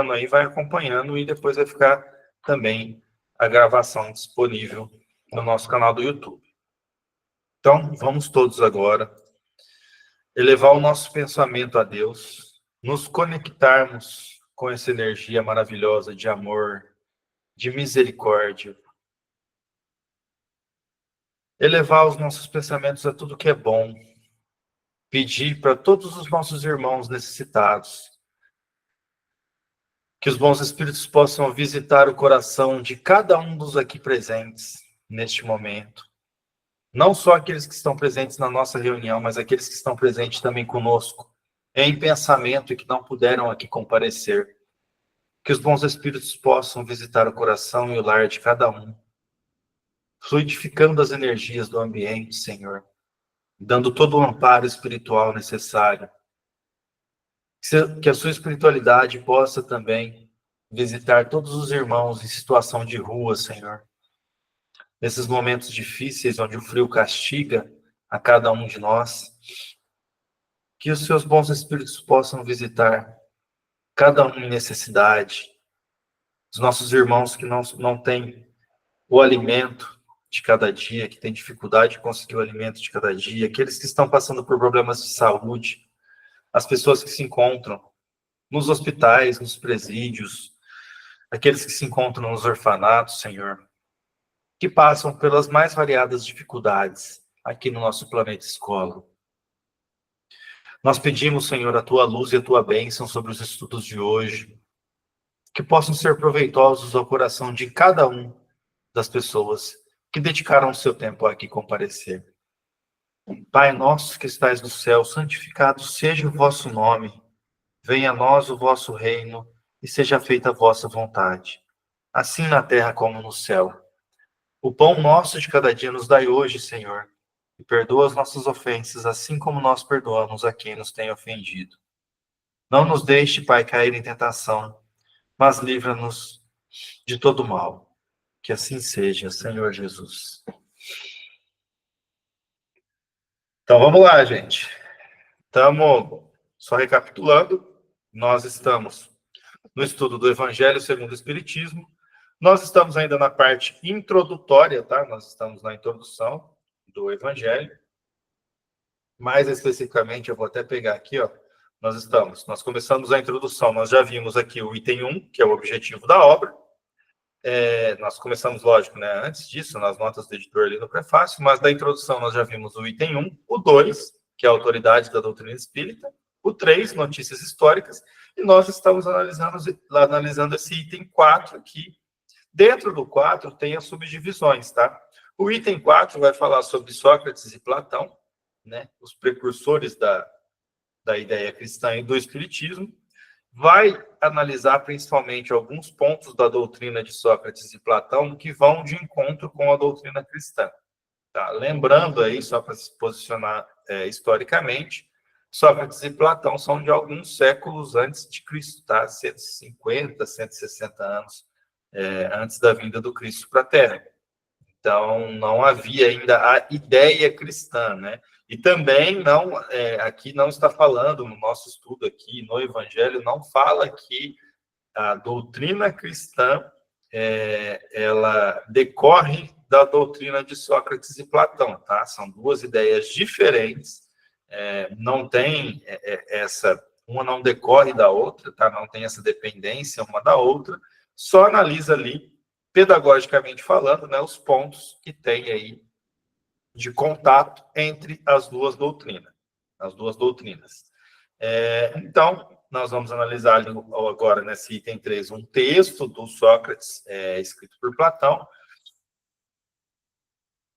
entrando aí, vai acompanhando e depois vai ficar também a gravação disponível no nosso canal do YouTube. Então, vamos todos agora elevar o nosso pensamento a Deus, nos conectarmos com essa energia maravilhosa de amor, de misericórdia, elevar os nossos pensamentos a tudo que é bom, pedir para todos os nossos irmãos necessitados que os bons espíritos possam visitar o coração de cada um dos aqui presentes neste momento. Não só aqueles que estão presentes na nossa reunião, mas aqueles que estão presentes também conosco, em pensamento e que não puderam aqui comparecer. Que os bons espíritos possam visitar o coração e o lar de cada um, fluidificando as energias do ambiente, Senhor, dando todo o amparo espiritual necessário. Que a sua espiritualidade possa também visitar todos os irmãos em situação de rua, Senhor. Nesses momentos difíceis, onde o frio castiga a cada um de nós. Que os seus bons espíritos possam visitar cada um em necessidade. Os nossos irmãos que não têm o alimento de cada dia, que têm dificuldade de conseguir o alimento de cada dia. Aqueles que estão passando por problemas de saúde. As pessoas que se encontram nos hospitais, nos presídios, aqueles que se encontram nos orfanatos, Senhor, que passam pelas mais variadas dificuldades aqui no nosso planeta escola. Nós pedimos, Senhor, a Tua luz e a Tua bênção sobre os estudos de hoje, que possam ser proveitosos ao coração de cada um das pessoas que dedicaram o seu tempo a aqui comparecer. Pai nosso que estais no céu, santificado seja o vosso nome. Venha a nós o vosso reino e seja feita a vossa vontade, assim na terra como no céu. O pão nosso de cada dia nos dai hoje, Senhor, e perdoa as nossas ofensas, assim como nós perdoamos a quem nos tem ofendido. Não nos deixe, Pai, cair em tentação, mas livra-nos de todo mal. Que assim seja, Senhor Jesus. Então vamos lá, gente. Estamos só recapitulando. Nós estamos no estudo do Evangelho segundo o Espiritismo. Nós estamos ainda na parte introdutória, tá? Nós estamos na introdução do Evangelho. Mais especificamente, eu vou até pegar aqui, ó. Nós começamos a introdução, nós já vimos aqui o item 1, que é o objetivo da obra. Nós começamos, lógico, né, antes disso, nas notas do editor ali no prefácio, mas da introdução nós já vimos o item 1, o 2, que é a autoridade da doutrina espírita, o 3, notícias históricas, e nós estamos analisando esse item 4 aqui. Dentro do 4 tem as subdivisões, tá? O item 4 vai falar sobre Sócrates e Platão, né, os precursores da ideia cristã e do espiritismo. Vai analisar principalmente alguns pontos da doutrina de Sócrates e Platão que vão de encontro com a doutrina cristã. Tá? Lembrando aí, só para se posicionar historicamente, Sócrates e Platão são de alguns séculos antes de Cristo, tá? 150, 160 anos antes da vinda do Cristo para a Terra. Então, não havia ainda a ideia cristã, né? E também aqui não está falando, no nosso estudo aqui, no Evangelho, não fala que a doutrina cristã, ela decorre da doutrina de Sócrates e Platão, tá? São duas ideias diferentes, não tem uma não decorre da outra, tá? Não tem essa dependência uma da outra, só analisa ali, pedagogicamente falando, né, os pontos que tem aí de contato entre as duas doutrinas. Então, nós vamos analisar agora nesse item 3 um texto do Sócrates, escrito por Platão,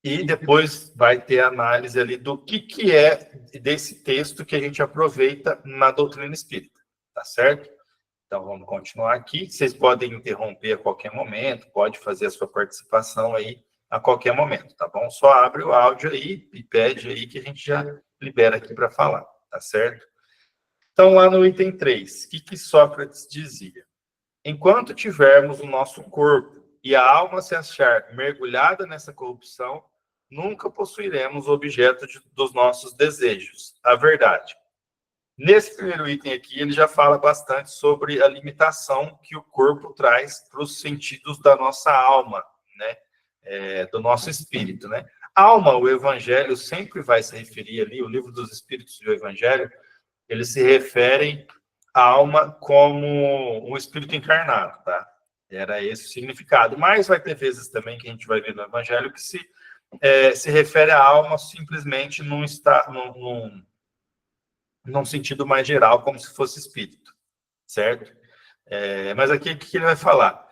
e depois vai ter análise ali do que é desse texto que a gente aproveita na doutrina espírita, tá certo? Então, vamos continuar aqui. Vocês podem interromper a qualquer momento, pode fazer a sua participação aí a qualquer momento, tá bom? Só abre o áudio aí e pede aí que a gente já libera aqui para falar, tá certo? Então, lá no item 3, o que Sócrates dizia? Enquanto tivermos o nosso corpo e a alma se achar mergulhada nessa corrupção, nunca possuiremos o objeto dos nossos desejos, a verdade. Nesse primeiro item aqui, ele já fala bastante sobre a limitação que o corpo traz para os sentidos da nossa alma, né? Do nosso espírito, né? Alma, o Evangelho sempre vai se referir ali, o livro dos Espíritos e o Evangelho, eles se referem à alma como um espírito encarnado, tá? Era esse o significado. Mas vai ter vezes também que a gente vai ver no Evangelho que se refere à alma simplesmente num sentido mais geral, como se fosse espírito, certo? Mas aqui, o que ele vai falar?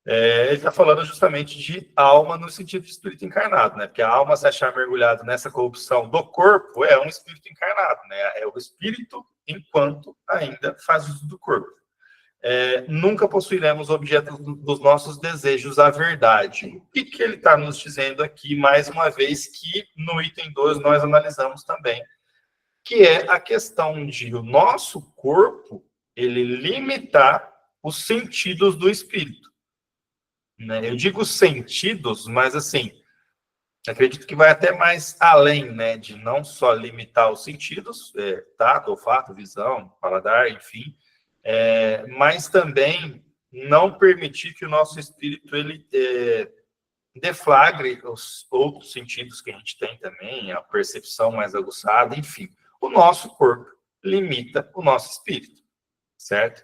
Ele está falando justamente de alma no sentido de espírito encarnado, né? Porque a alma, se achar mergulhado nessa corrupção do corpo, é um espírito encarnado, né? É o espírito enquanto ainda faz uso do corpo. Nunca possuiremos objetos dos nossos desejos, a verdade. O que ele está nos dizendo aqui, mais uma vez, que no item 2 nós analisamos também, que é a questão de o nosso corpo, ele limitar os sentidos do espírito. Né? Eu digo sentidos, mas assim, acredito que vai até mais além, né, de não só limitar os sentidos, tato, olfato, visão, paladar, enfim, mas também não permitir que o nosso espírito ele deflagre os outros sentidos que a gente tem também, a percepção mais aguçada, enfim. O nosso corpo limita o nosso espírito, certo?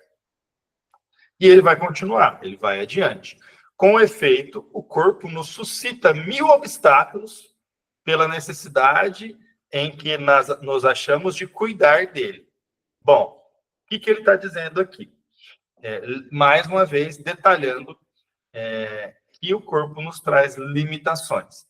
E ele vai continuar, ele vai adiante. Com efeito, o corpo nos suscita 1000 obstáculos pela necessidade em que nós nos achamos de cuidar dele. Bom, o que ele está dizendo aqui? Mais uma vez, detalhando que o corpo nos traz limitações.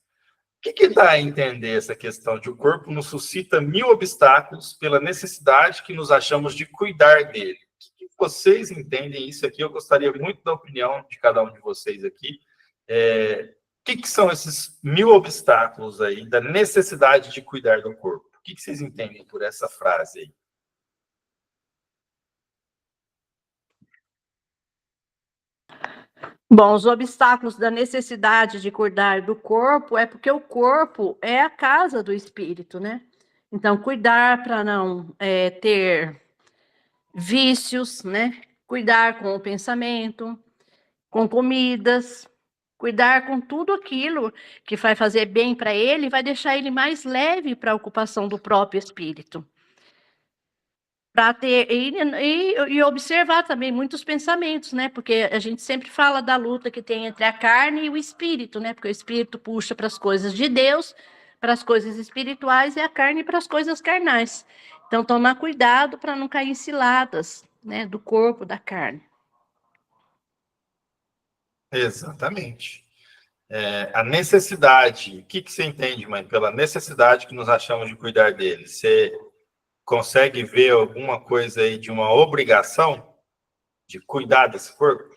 O que dá a entender essa questão de o corpo nos suscita 1000 obstáculos pela necessidade que nos achamos de cuidar dele? O que vocês entendem isso aqui? Eu gostaria muito da opinião de cada um de vocês aqui. O que são esses 1000 obstáculos aí da necessidade de cuidar do corpo? O que vocês entendem por essa frase aí? Bom, os obstáculos da necessidade de cuidar do corpo é porque o corpo é a casa do espírito, né? Então, cuidar para não ter vícios, né? Cuidar com o pensamento, com comidas, cuidar com tudo aquilo que vai fazer bem para ele, vai deixar ele mais leve para a ocupação do próprio espírito. Para ter e observar também muitos pensamentos, né? Porque a gente sempre fala da luta que tem entre a carne e o espírito, né? Porque o espírito puxa para as coisas de Deus, para as coisas espirituais, e a carne para as coisas carnais. Então, tomar cuidado para não cair em ciladas, né? Do corpo, da carne. Exatamente. A necessidade, o que você entende, mãe, pela necessidade que nos achamos de cuidar dele? Você consegue ver alguma coisa aí de uma obrigação de cuidar desse corpo?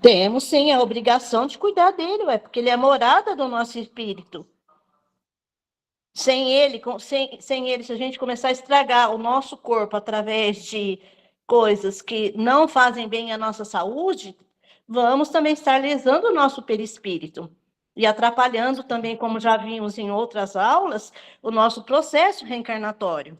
Temos sim a obrigação de cuidar dele, porque ele é a morada do nosso espírito. Sem ele, se a gente começar a estragar o nosso corpo através de coisas que não fazem bem à nossa saúde, vamos também estar lesando o nosso perispírito e atrapalhando também, como já vimos em outras aulas, o nosso processo reencarnatório.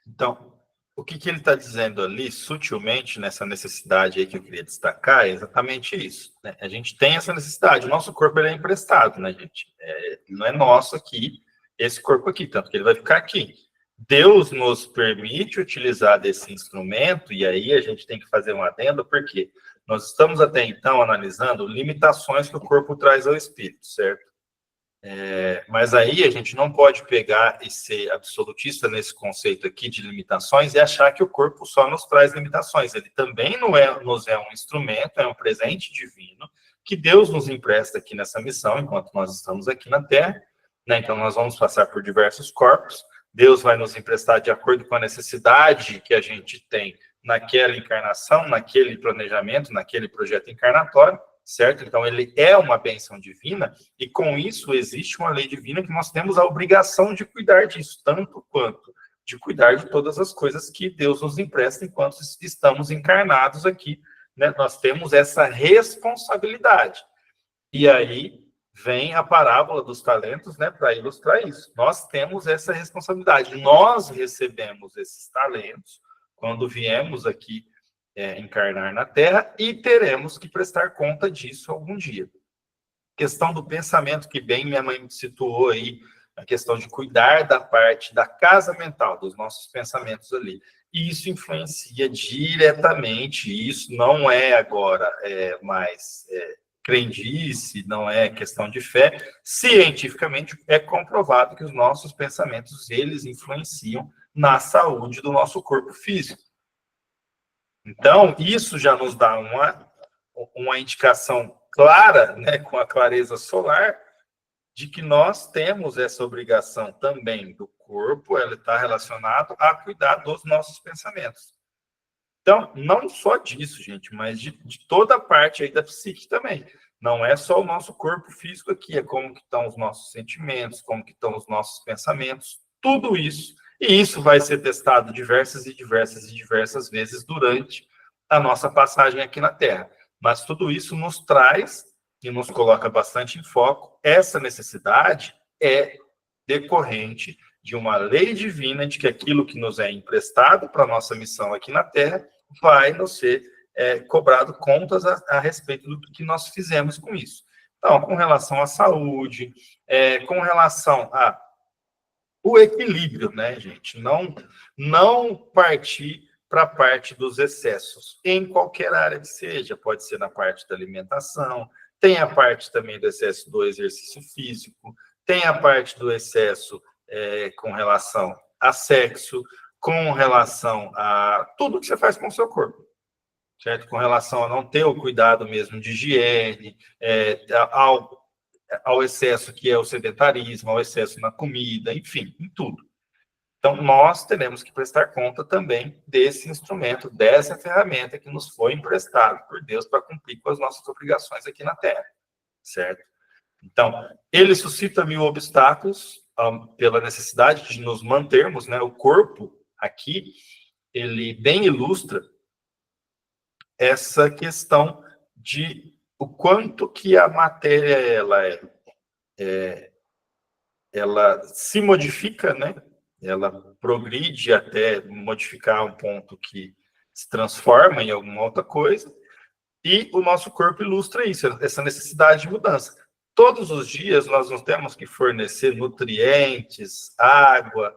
Então, o que ele está dizendo ali, sutilmente, nessa necessidade aí que eu queria destacar, é exatamente isso. Né? A gente tem essa necessidade, o nosso corpo ele é emprestado, né, gente? Não é nosso aqui, esse corpo aqui, tanto que ele vai ficar aqui. Deus nos permite utilizar desse instrumento, e aí a gente tem que fazer um adendo, porque nós estamos até então analisando limitações que o corpo traz ao espírito, certo? Mas aí a gente não pode pegar e ser absolutista nesse conceito aqui de limitações e achar que o corpo só nos traz limitações. Ele também nos é um instrumento, é um presente divino que Deus nos empresta aqui nessa missão, enquanto nós estamos aqui na Terra. Né? Então, nós vamos passar por diversos corpos. Deus vai nos emprestar de acordo com a necessidade que a gente tem naquela encarnação, naquele planejamento, naquele projeto encarnatório. Certo? Então, ele é uma bênção divina, e com isso existe uma lei divina que nós temos a obrigação de cuidar disso, tanto quanto de cuidar de todas as coisas que Deus nos empresta enquanto estamos encarnados aqui. Né? Nós temos essa responsabilidade. E aí vem a parábola dos talentos, né, para ilustrar isso. Nós temos essa responsabilidade, nós recebemos esses talentos quando viemos aqui encarnar na Terra e teremos que prestar conta disso algum dia. Questão do pensamento, que bem minha mãe situou aí, a questão de cuidar da parte da casa mental, dos nossos pensamentos ali. E isso influencia diretamente, isso não é agora mais crendice, não é questão de fé, cientificamente é comprovado que os nossos pensamentos, eles influenciam na saúde do nosso corpo físico. Então, isso já nos dá uma indicação clara, né, com a clareza solar, de que nós temos essa obrigação também do corpo, ela está relacionado a cuidar dos nossos pensamentos. Então, não só disso, gente, mas de toda a parte aí da psique também. Não é só o nosso corpo físico aqui, é como que estão os nossos sentimentos, como que estão os nossos pensamentos, tudo isso. E isso vai ser testado diversas vezes durante a nossa passagem aqui na Terra. Mas tudo isso nos traz e nos coloca bastante em foco. Essa necessidade é decorrente de uma lei divina de que aquilo que nos é emprestado para a nossa missão aqui na Terra vai nos ser cobrado contas a respeito do que nós fizemos com isso. Então, com relação à saúde, com relação o equilíbrio, né, gente? Não partir para a parte dos excessos, em qualquer área que seja, pode ser na parte da alimentação, tem a parte também do excesso do exercício físico, tem a parte do excesso com relação a sexo, com relação a tudo que você faz com o seu corpo, certo? Com relação a não ter o cuidado mesmo de higiene, ao excesso que é o sedentarismo, ao excesso na comida, enfim, em tudo. Então, nós teremos que prestar conta também desse instrumento, dessa ferramenta que nos foi emprestado por Deus para cumprir com as nossas obrigações aqui na Terra, certo? Então, ele suscita 1000 obstáculos pela necessidade de nos mantermos, né? O corpo aqui, ele bem ilustra essa questão de o quanto que a matéria ela se modifica, né? Ela progride até modificar um ponto que se transforma em alguma outra coisa, e o nosso corpo ilustra isso, essa necessidade de mudança. Todos os dias nós não temos que fornecer nutrientes, água,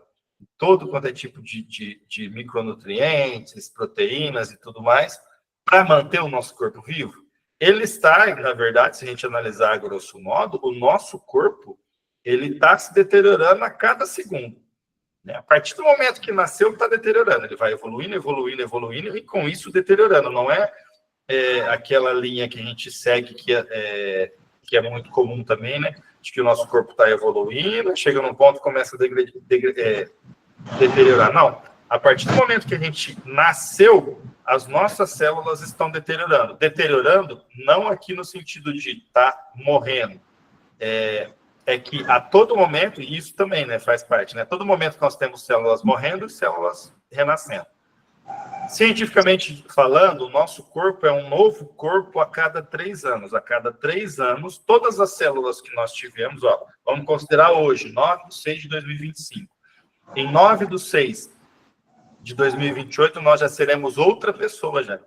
todo quanto é tipo de micronutrientes, proteínas e tudo mais, para manter o nosso corpo vivo. Ele está, na verdade, se a gente analisar a grosso modo, o nosso corpo ele está se deteriorando a cada segundo. Né? A partir do momento que nasceu, ele está deteriorando. Ele vai evoluindo, e com isso deteriorando. Não é aquela linha que a gente segue, que é muito comum também, né? De que o nosso corpo está evoluindo, chega num ponto e começa a deteriorar. Não. A partir do momento que a gente nasceu, as nossas células estão deteriorando. Deteriorando, não aqui no sentido de estar morrendo. É que a todo momento, e isso também, né, faz parte, né? A todo momento nós temos células morrendo e células renascendo. Cientificamente falando, o nosso corpo é um novo corpo a cada 3 anos. A cada 3 anos, todas as células que nós tivemos, vamos considerar hoje, 9/6/2025. Em 9/6/2028, nós já seremos outra pessoa já.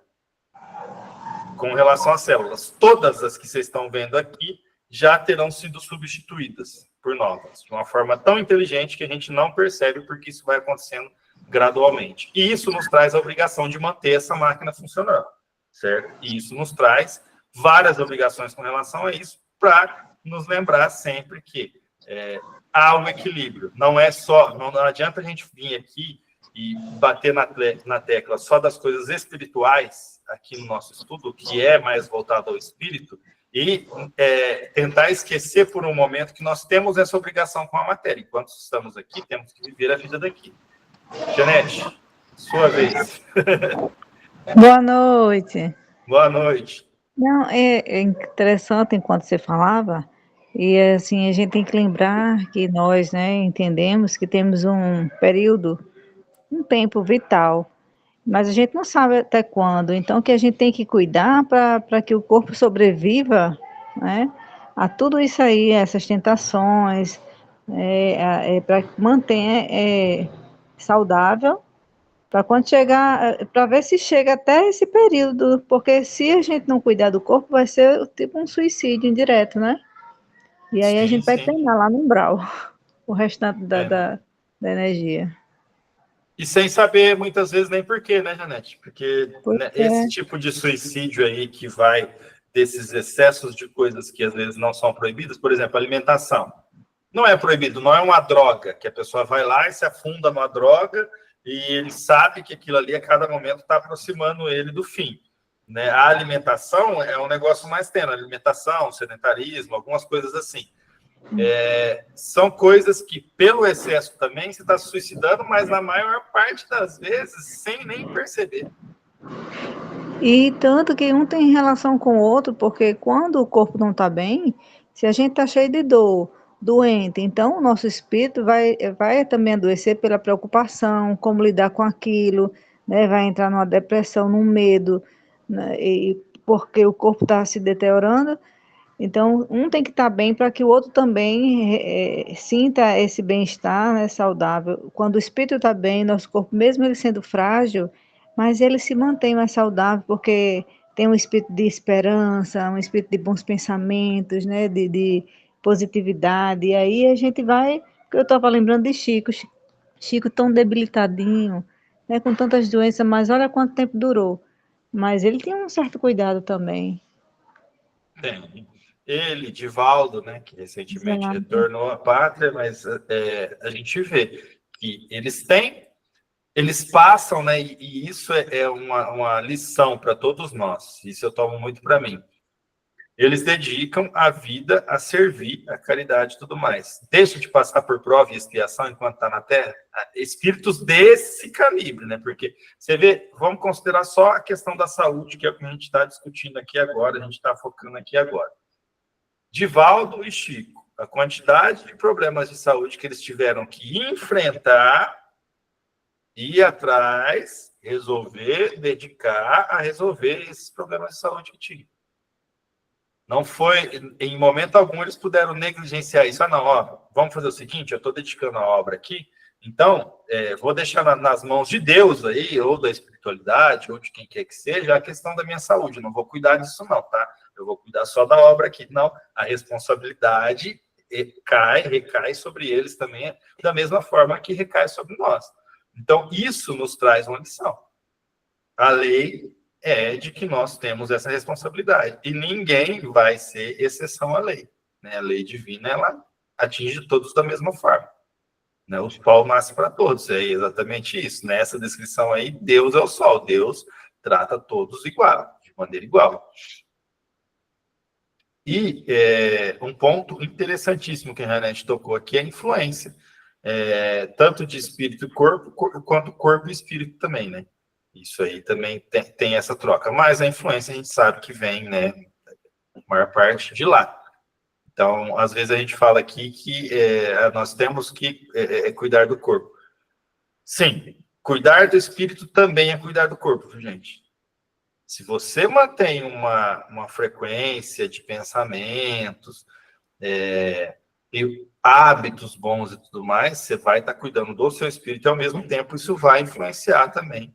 Com relação às células. Todas as que vocês estão vendo aqui já terão sido substituídas por novas, de uma forma tão inteligente que a gente não percebe, porque isso vai acontecendo gradualmente. E isso nos traz a obrigação de manter essa máquina funcionando, certo? E isso nos traz várias obrigações com relação a isso, para nos lembrar sempre que há um equilíbrio. Não adianta a gente vir aqui e bater na tecla só das coisas espirituais, aqui no nosso estudo, que é mais voltado ao espírito, e tentar esquecer por um momento que nós temos essa obrigação com a matéria. Enquanto estamos aqui, temos que viver a vida daqui. Janete, sua vez. Boa noite. Boa noite. Não, é interessante enquanto você falava, e assim, a gente tem que lembrar que nós, né, entendemos que temos um período, um tempo vital, mas a gente não sabe até quando, então que a gente tem que cuidar para que o corpo sobreviva, né, a tudo isso aí, essas tentações, para manter saudável, para quando chegar, para ver se chega até esse período, porque se a gente não cuidar do corpo, vai ser tipo um suicídio indireto, né? E aí a Sim, gente vai sim. treinar lá no umbral o restante É. da energia. E sem saber muitas vezes nem por quê, né, Janete? Porque, Pois né, esse é, tipo de suicídio aí que vai desses excessos de coisas que às vezes não são proibidas, por exemplo, alimentação. Não é proibido, não é uma droga, que a pessoa vai lá e se afunda numa droga e ele sabe que aquilo ali a cada momento está aproximando ele do fim. Né? A alimentação é um negócio mais tênue, alimentação, sedentarismo, algumas coisas assim. São coisas que, pelo excesso também, você está se suicidando, mas na maior parte das vezes, sem nem perceber. e tanto que um tem relação com o outro, porque quando o corpo não está bem, se a gente está cheio de dor, doente, então o nosso espírito vai também adoecer pela preocupação, como lidar com aquilo, né? Vai entrar numa depressão, num medo, né? E porque o corpo está se deteriorando. Então, um tem que estar bem para que o outro também sinta esse bem-estar, né, saudável. Quando o espírito está bem, nosso corpo, mesmo ele sendo frágil, mas ele se mantém mais saudável, porque tem um espírito de esperança, um espírito de bons pensamentos, né, de positividade. E aí a gente vai, porque eu estava lembrando de Chico, Chico tão debilitadinho, né, com tantas doenças, mas olha quanto tempo durou. Mas ele tinha um certo cuidado também. Tem. Ele, Divaldo, né, que recentemente Exato. retornou à pátria, mas a gente vê que eles passam, né, e isso é uma lição para todos nós, isso eu tomo muito para mim. Eles dedicam a vida a servir a caridade e tudo mais. Deixa de passar por prova e expiação enquanto está na Terra. Espíritos desse calibre, né? Porque você vê, vamos considerar só a questão da saúde, que é o que a gente está discutindo aqui agora, a gente está focando aqui agora. Divaldo e Chico, a quantidade de problemas de saúde que eles tiveram que enfrentar, ir atrás, resolver, dedicar a resolver esses problemas de saúde que tinham. Não foi, em momento algum, eles puderam negligenciar isso. Ah, não, ó, vamos fazer o seguinte, eu estou dedicando a obra aqui, então, vou deixar nas mãos de Deus aí, ou da espiritualidade, ou de quem quer que seja, a questão da minha saúde. Não vou cuidar disso não, tá? Eu vou cuidar só da obra aqui. Não, a responsabilidade recai sobre eles também, da mesma forma que recai sobre nós. Então, isso nos traz uma lição. A lei é de que nós temos essa responsabilidade. E ninguém vai ser exceção à lei. Né? A lei divina, ela atinge todos da mesma forma. Né? O sol nasce para todos, é exatamente isso. Nessa descrição aí, Deus é o sol. Deus trata todos igual, de maneira igual. E um ponto interessantíssimo que a Renate tocou aqui é a influência. Tanto de espírito e corpo, quanto corpo e espírito também, né? Isso aí também tem essa troca. Mas a influência a gente sabe que vem, né? A maior parte de lá. Então, às vezes a gente fala aqui que nós temos que cuidar do corpo. Sim, cuidar do espírito também é cuidar do corpo, gente. Se você mantém uma frequência de pensamentos, e hábitos bons e tudo mais, você vai estar cuidando do seu espírito e, ao mesmo tempo, isso vai influenciar também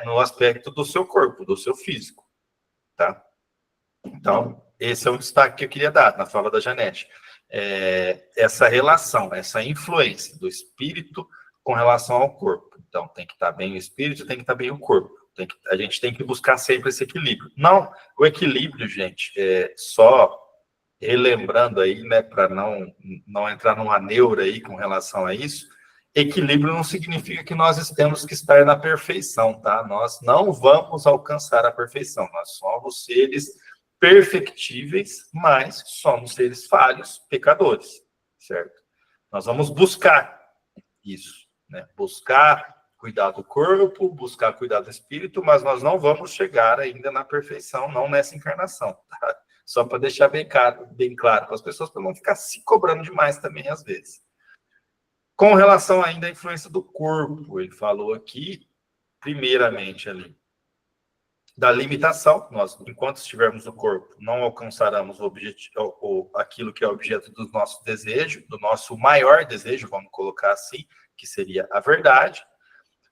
no aspecto do seu corpo, do seu físico, tá? Então, esse é um destaque que eu queria dar na fala da Janete. Essa relação, essa influência do espírito com relação ao corpo. Então, tem que estar bem o espírito, tem que estar bem o corpo. A gente tem que buscar sempre esse equilíbrio. Não, o equilíbrio, gente, só relembrando aí, né, para não entrar numa neura aí com relação a isso, equilíbrio não significa que nós temos que estar na perfeição, tá? Nós não vamos alcançar a perfeição. Nós somos seres perfectíveis, mas somos seres falhos, pecadores, certo? Nós vamos buscar isso, né? Buscar cuidar do corpo, buscar cuidar do espírito, mas nós não vamos chegar ainda na perfeição, não nessa encarnação, tá? Só para deixar bem claro para as pessoas, para não ficar se cobrando demais também, às vezes. Com relação ainda à influência do corpo, ele falou aqui, primeiramente ali, da limitação. Nós, enquanto estivermos no corpo, não alcançaremos aquilo que é objeto do nosso desejo, do nosso maior desejo, vamos colocar assim, que seria a verdade.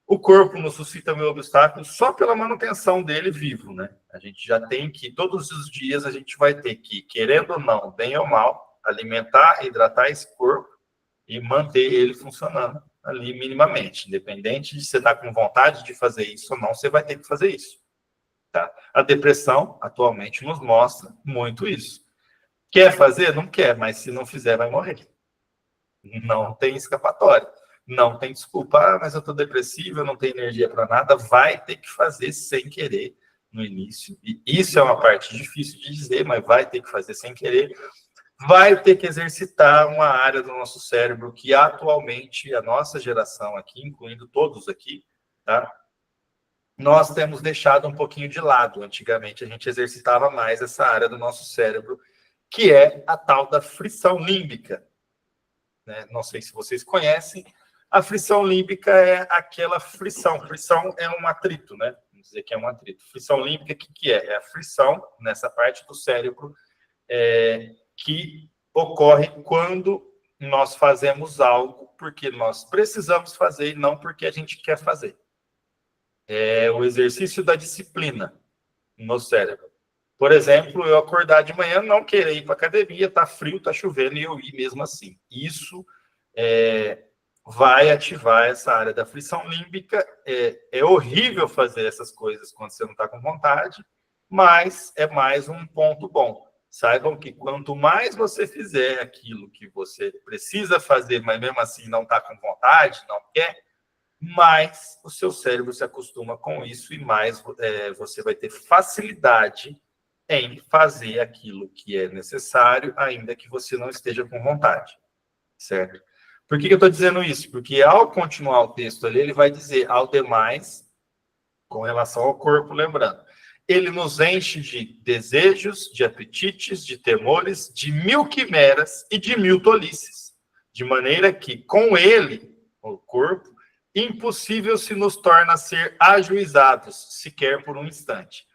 O corpo nos suscita mil obstáculos só pela manutenção dele vivo, né? A gente já tem que, todos os dias, a gente vai ter que, querendo ou não, bem ou mal, alimentar, hidratar esse corpo e manter ele funcionando ali minimamente. Independente de você estar com vontade de fazer isso ou não, você vai ter que fazer isso. Tá? A depressão, atualmente, nos mostra muito isso. Quer fazer? Não quer, mas se não fizer, vai morrer. Não tem escapatória. Não tem desculpa, mas eu estou depressivo, eu não tenho energia para nada. Vai ter que fazer sem querer no início. E isso é uma parte difícil de dizer, mas vai ter que fazer sem querer. Vai ter que exercitar uma área do nosso cérebro que atualmente a nossa geração aqui, incluindo todos aqui, tá? Nós temos deixado um pouquinho de lado. Antigamente a gente exercitava mais essa área do nosso cérebro, que é a tal da frição límbica. Né? Não sei se vocês conhecem. A frição límbica é aquela frição. Frição é um atrito, né? Vamos dizer que é um atrito. Frição límbica, o que é? É a frição nessa parte do cérebro que ocorre quando nós fazemos algo porque nós precisamos fazer e não porque a gente quer fazer. É o exercício da disciplina no cérebro. Por exemplo, eu acordar de manhã, não querer ir para academia, tá frio, tá chovendo, e eu ir mesmo assim. Isso vai ativar essa área da frição límbica. É horrível fazer essas coisas quando você não está com vontade, mas é mais um ponto bom. Saibam que quanto mais você fizer aquilo que você precisa fazer, mas mesmo assim não está com vontade, não quer, mais o seu cérebro se acostuma com isso e mais você vai ter facilidade em fazer aquilo que é necessário, ainda que você não esteja com vontade, certo? Por que eu estou dizendo isso? Porque ao continuar o texto ali, ele vai dizer ao demais, com relação ao corpo, lembrando, ele nos enche de desejos, de apetites, de temores, de mil quimeras e de mil tolices, de maneira que, com ele, o corpo, impossível se nos torna ser ajuizados, sequer por um instante.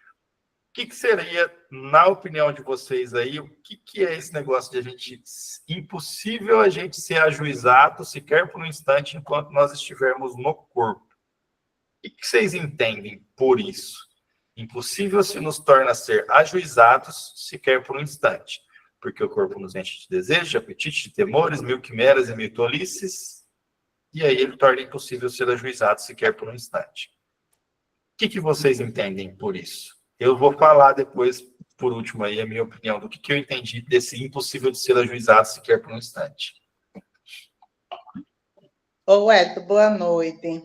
O que seria, na opinião de vocês aí, o que é esse negócio de a gente... Impossível a gente ser ajuizado, sequer por um instante, enquanto nós estivermos no corpo. O que vocês entendem por isso? Impossível se nos torna ser ajuizados, sequer por um instante. Porque o corpo nos enche de desejos, de apetite, de temores, mil quimeras e mil tolices, e aí ele torna impossível ser ajuizado, sequer por um instante. O que vocês entendem por isso? Eu vou falar depois, por último, aí, a minha opinião do que eu entendi desse impossível de ser ajuizado sequer por um instante. Ô, Eto, boa noite.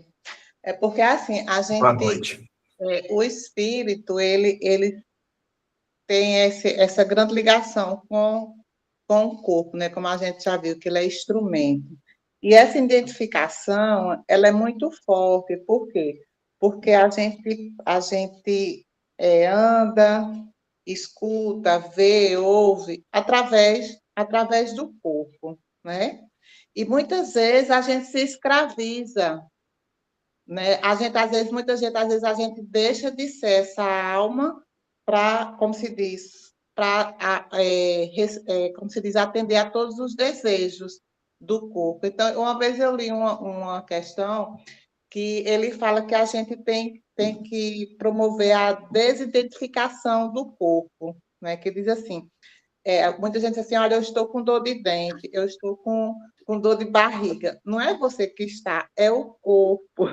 É porque, assim, a gente... Boa noite. O espírito, ele tem essa grande ligação com o corpo, né? Como a gente já viu, que ele é instrumento. E essa identificação, ela é muito forte. Por quê? Porque a gente anda, escuta, vê, ouve, através do corpo, né? E muitas vezes a gente se escraviza, né? Muitas vezes a gente deixa de ser essa alma para, como se diz, atender a todos os desejos do corpo. Então, uma vez eu li uma questão que ele fala que a gente tem que promover a desidentificação do corpo, né? Que diz assim, muita gente diz assim, olha, eu estou com dor de dente, eu estou com dor de barriga. Não é você que está, é o corpo.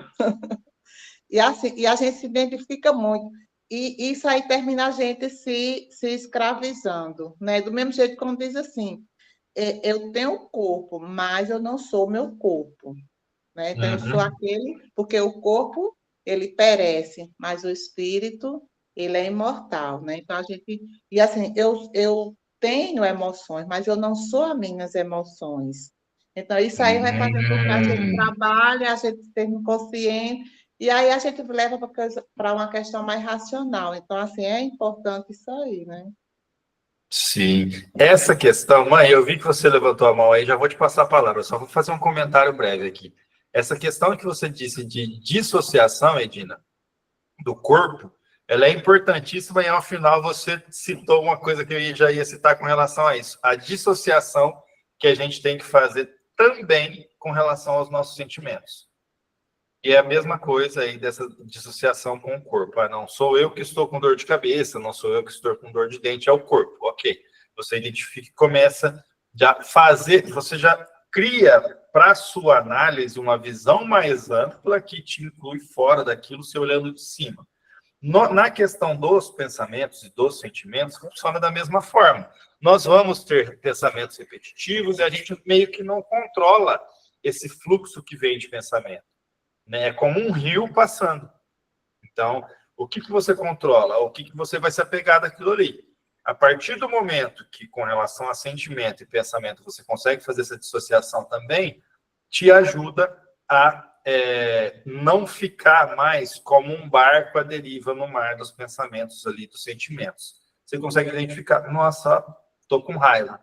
E a gente se identifica muito. E isso aí termina a gente se escravizando, né? Do mesmo jeito como diz assim, eu tenho um corpo, mas eu não sou o meu corpo. Né? Então, eu sou aquele, porque o corpo, ele perece, mas o espírito, ele é imortal, né? Então, e assim, eu tenho emoções, mas eu não sou as minhas emoções. Então, isso aí vai fazer com que a gente trabalhe, a gente esteja consciente, e aí a gente leva para uma questão mais racional. Então, assim, é importante isso aí, né? Sim. Essa questão, mãe, eu vi que você levantou a mão aí, já vou te passar a palavra, só vou fazer um comentário breve aqui. Essa questão que você disse de dissociação, Edina, do corpo, ela é importantíssima e, ao final, você citou uma coisa que eu já ia citar com relação a isso. A dissociação que a gente tem que fazer também com relação aos nossos sentimentos. E é a mesma coisa aí dessa dissociação com o corpo. Ah, não sou eu que estou com dor de cabeça, não sou eu que estou com dor de dente, é o corpo. Ok. Você identifica e começa a fazer, você já cria para a sua análise uma visão mais ampla que te inclui fora daquilo, você olhando de cima. Na questão dos pensamentos e dos sentimentos, funciona da mesma forma. Nós vamos ter pensamentos repetitivos e a gente meio que não controla esse fluxo que vem de pensamento. Né? É como um rio passando. Então, o que você controla? O que você vai se apegar daquilo ali? A partir do momento que, com relação a sentimento e pensamento, você consegue fazer essa dissociação também, te ajuda a não ficar mais como um barco à deriva no mar dos pensamentos ali, dos sentimentos. Você consegue identificar, nossa, tô com raiva.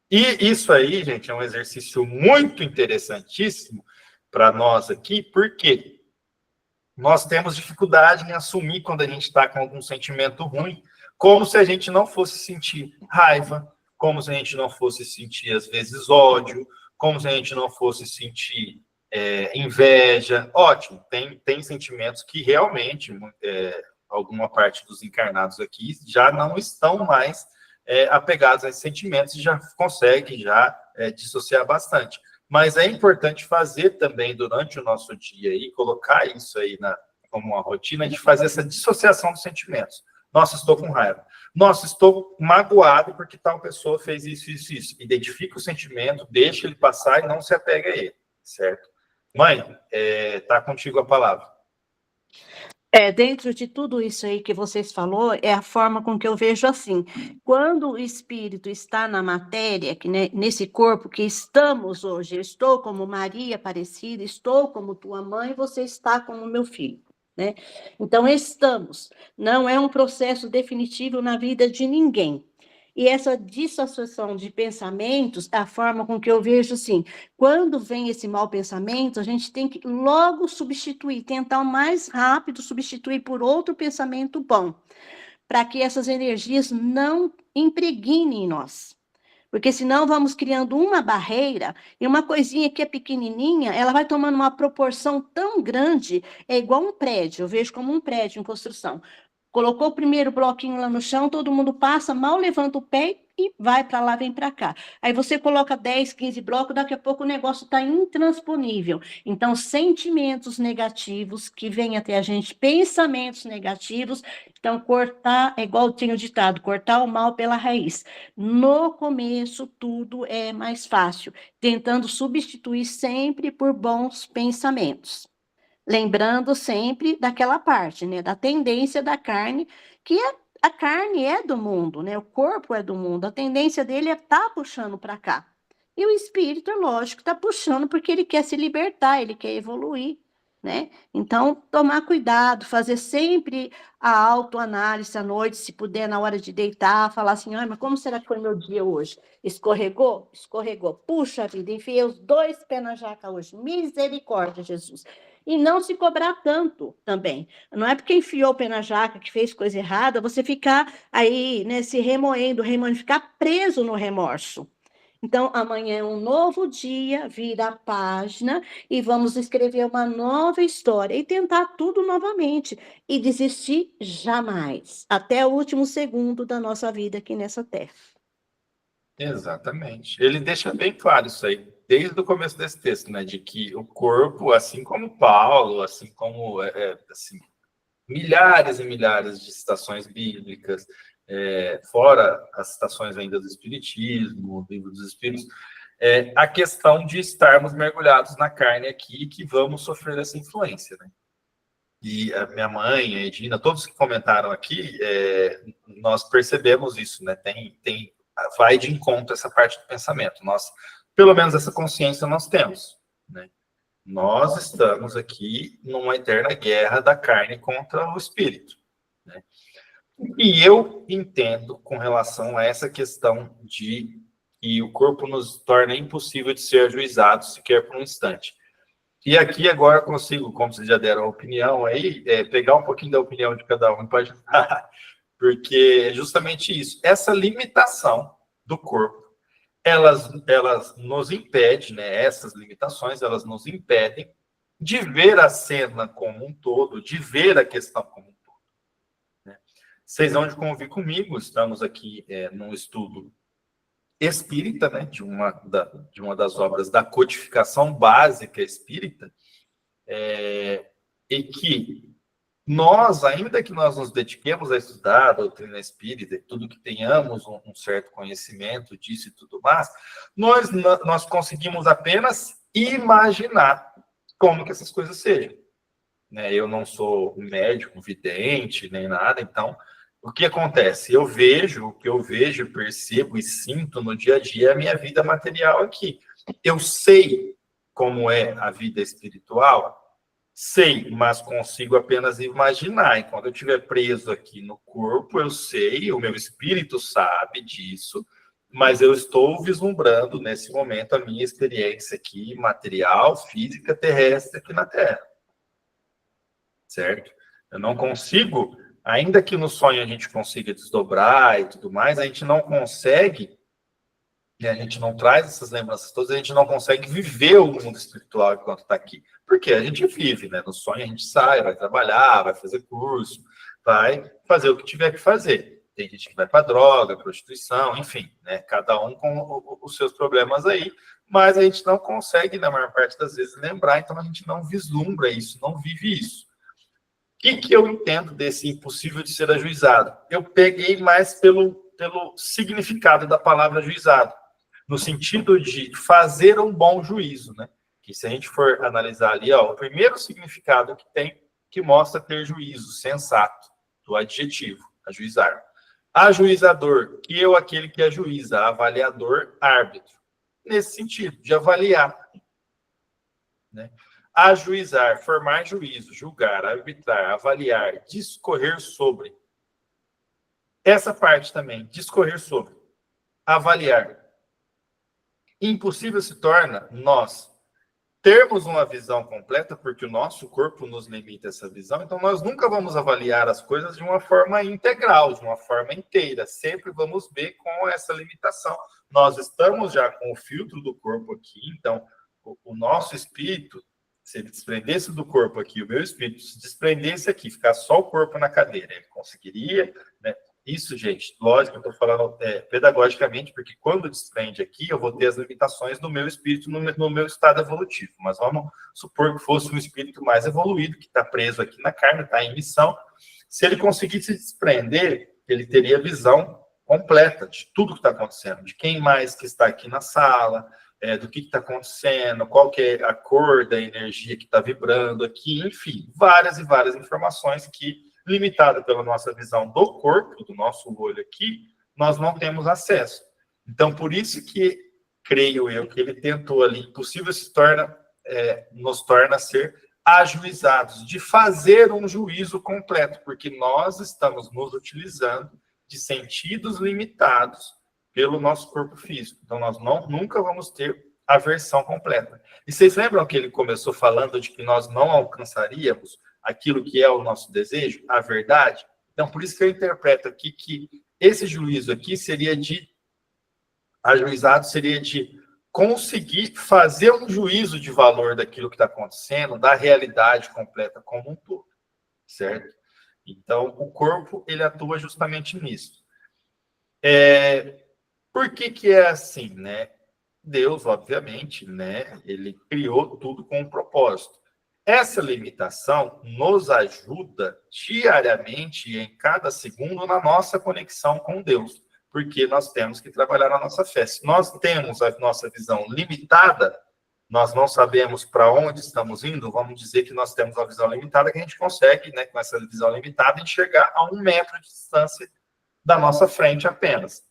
E isso aí, gente, é um exercício muito interessantíssimo para nós aqui, porque nós temos dificuldade em assumir quando a gente está com algum sentimento ruim, como se a gente não fosse sentir raiva, como se a gente não fosse sentir, às vezes, ódio, como se a gente não fosse sentir inveja. Ótimo, tem sentimentos que realmente alguma parte dos encarnados aqui já não estão mais apegados a esses sentimentos e já consegue dissociar bastante. Mas é importante fazer também durante o nosso dia e colocar isso aí como uma rotina de fazer essa dissociação dos sentimentos. Nossa, estou com raiva. Nossa, estou magoado porque tal pessoa fez isso, isso, isso. Identifica o sentimento, deixa ele passar e não se apega a ele, certo? Mãe, tá contigo a palavra. Dentro de tudo isso aí que vocês falou, é a forma com que eu vejo assim. Quando o espírito está na matéria, que, né, nesse corpo que estamos hoje, eu estou como Maria Aparecida, estou como tua mãe, você está como meu filho, né? Então, estamos. Não é um processo definitivo na vida de ninguém. E essa dissociação de pensamentos, a forma com que eu vejo assim, quando vem esse mau pensamento, a gente tem que logo substituir, tentar o mais rápido substituir por outro pensamento bom, para que essas energias não impregnem em nós. Porque senão vamos criando uma barreira, e uma coisinha que é pequenininha, ela vai tomando uma proporção tão grande, é igual um prédio, eu vejo como um prédio em construção. Colocou o primeiro bloquinho lá no chão, todo mundo passa, mal levanta o pé e vai para lá, vem para cá. Aí você coloca 10, 15 blocos, daqui a pouco o negócio está intransponível. Então, sentimentos negativos que vêm até a gente, pensamentos negativos, então cortar, é igual tinha o ditado, cortar o mal pela raiz. No começo, tudo é mais fácil, tentando substituir sempre por bons pensamentos. Lembrando sempre daquela parte, né, da tendência da carne, que a carne é do mundo, né, o corpo é do mundo, a tendência dele é estar puxando para cá. E o espírito, é lógico, está puxando porque ele quer se libertar, ele quer evoluir, né? Então, tomar cuidado, fazer sempre a autoanálise à noite, se puder, na hora de deitar, falar assim, mas como será que foi meu dia hoje? Escorregou? Escorregou. Puxa vida, enfiei os 2 pés na jaca hoje. Misericórdia, Jesus. E não se cobrar tanto também. Não é porque enfiou o pé na jaca, que fez coisa errada, você ficar aí, né, se remoendo, ficar preso no remorso. Então, amanhã é um novo dia, vira a página e vamos escrever uma nova história e tentar tudo novamente. E desistir jamais, até o último segundo da nossa vida aqui nessa terra. Exatamente. Ele deixa bem claro isso aí, desde o começo desse texto, né? De que o corpo, assim como Paulo, assim como assim, milhares e milhares de citações bíblicas, fora as citações ainda do Espiritismo, do Livro dos Espíritos, a questão de estarmos mergulhados na carne aqui, que vamos sofrer essa influência, né? E a minha mãe, a Edina, todos que comentaram aqui, nós percebemos isso, né? Vai de encontro essa parte do pensamento. Nós, pelo menos essa consciência nós temos, né? Nós estamos aqui numa eterna guerra da carne contra o espírito, né? E eu entendo com relação a essa questão de que o corpo nos torna impossível de ser ajuizado sequer por um instante. E aqui agora eu consigo, como vocês já deram a opinião aí, pegar um pouquinho da opinião de cada um para ajudar, porque é justamente isso. Essa limitação do corpo, elas nos impedem, né? Essas limitações, elas nos impedem de ver a cena como um todo, de ver a questão como um todo. Né? Vocês vão de convir comigo, estamos aqui num estudo espírita, né? De uma das obras da codificação básica espírita, e que nós, ainda que nós nos dediquemos a estudar a doutrina espírita e tudo que tenhamos um certo conhecimento disso e tudo mais, nós conseguimos apenas imaginar como que essas coisas sejam. Né? Eu não sou médico, vidente, nem nada, então, o que acontece? O que eu vejo, percebo e sinto no dia a dia é a minha vida material aqui. Eu sei como é a vida espiritual, sei, mas consigo apenas imaginar. E quando eu estiver preso aqui no corpo, eu sei, o meu espírito sabe disso, mas eu estou vislumbrando nesse momento a minha experiência aqui, material, física, terrestre aqui na Terra. Certo? Eu não consigo, ainda que no sonho a gente consiga desdobrar e tudo mais, a gente não consegue, e a gente não traz essas lembranças todas, a gente não consegue viver o mundo espiritual enquanto está aqui. Porque a gente vive, né? No sonho a gente sai, vai trabalhar, vai fazer curso, vai fazer o que tiver que fazer. Tem gente que vai para droga, prostituição, enfim, né? Cada um com os seus problemas aí, mas a gente não consegue, na maior parte das vezes, lembrar, então a gente não vislumbra isso, não vive isso. O que eu entendo desse impossível de ser ajuizado? Eu peguei mais pelo significado da palavra ajuizado, no sentido de fazer um bom juízo, né? Que se a gente for analisar ali, ó, o primeiro significado que tem, que mostra ter juízo, sensato, do adjetivo, ajuizar. Ajuizador, que eu, aquele que ajuiza, avaliador, árbitro. Nesse sentido, de avaliar. Né? Ajuizar, formar juízo, julgar, arbitrar, avaliar, discorrer sobre. Essa parte também, discorrer sobre. Avaliar. Impossível se torna nós termos uma visão completa, porque o nosso corpo nos limita essa visão, então nós nunca vamos avaliar as coisas de uma forma integral, de uma forma inteira, sempre vamos ver com essa limitação. Nós estamos já com o filtro do corpo aqui, então o nosso espírito, se ele desprendesse do corpo aqui, o meu espírito se desprendesse aqui, ficar só o corpo na cadeira, ele conseguiria, né? Isso, gente, lógico, eu estou falando pedagogicamente, porque quando desprende aqui, eu vou ter as limitações do meu espírito no meu estado evolutivo. Mas vamos supor que fosse um espírito mais evoluído, que está preso aqui na carne, está em missão. Se ele conseguisse se desprender, ele teria visão completa de tudo que está acontecendo, de quem mais que está aqui na sala, do que está acontecendo, qual que é a cor da energia que está vibrando aqui, enfim, várias e várias informações que, limitada pela nossa visão do corpo, do nosso olho aqui, nós não temos acesso. Então, por isso que, creio eu, que ele tentou ali, impossível nos torna ser ajuizados, de fazer um juízo completo, porque nós estamos nos utilizando de sentidos limitados pelo nosso corpo físico. Então, nós nunca vamos ter a versão completa. E vocês lembram que ele começou falando de que nós não alcançaríamos aquilo que é o nosso desejo, a verdade? Então, por isso que eu interpreto aqui que esse juízo aqui ajuizado seria de conseguir fazer um juízo de valor daquilo que está acontecendo, da realidade completa como um todo, certo? Então, o corpo, ele atua justamente nisso. Por que é assim, né? Deus, obviamente, né? Ele criou tudo com um propósito. Essa limitação nos ajuda diariamente e em cada segundo na nossa conexão com Deus, porque nós temos que trabalhar na nossa fé. Se nós temos a nossa visão limitada, nós não sabemos para onde estamos indo, vamos dizer que nós temos uma visão limitada, que a gente consegue, né, com essa visão limitada, enxergar a 1 metro de distância da nossa frente apenas.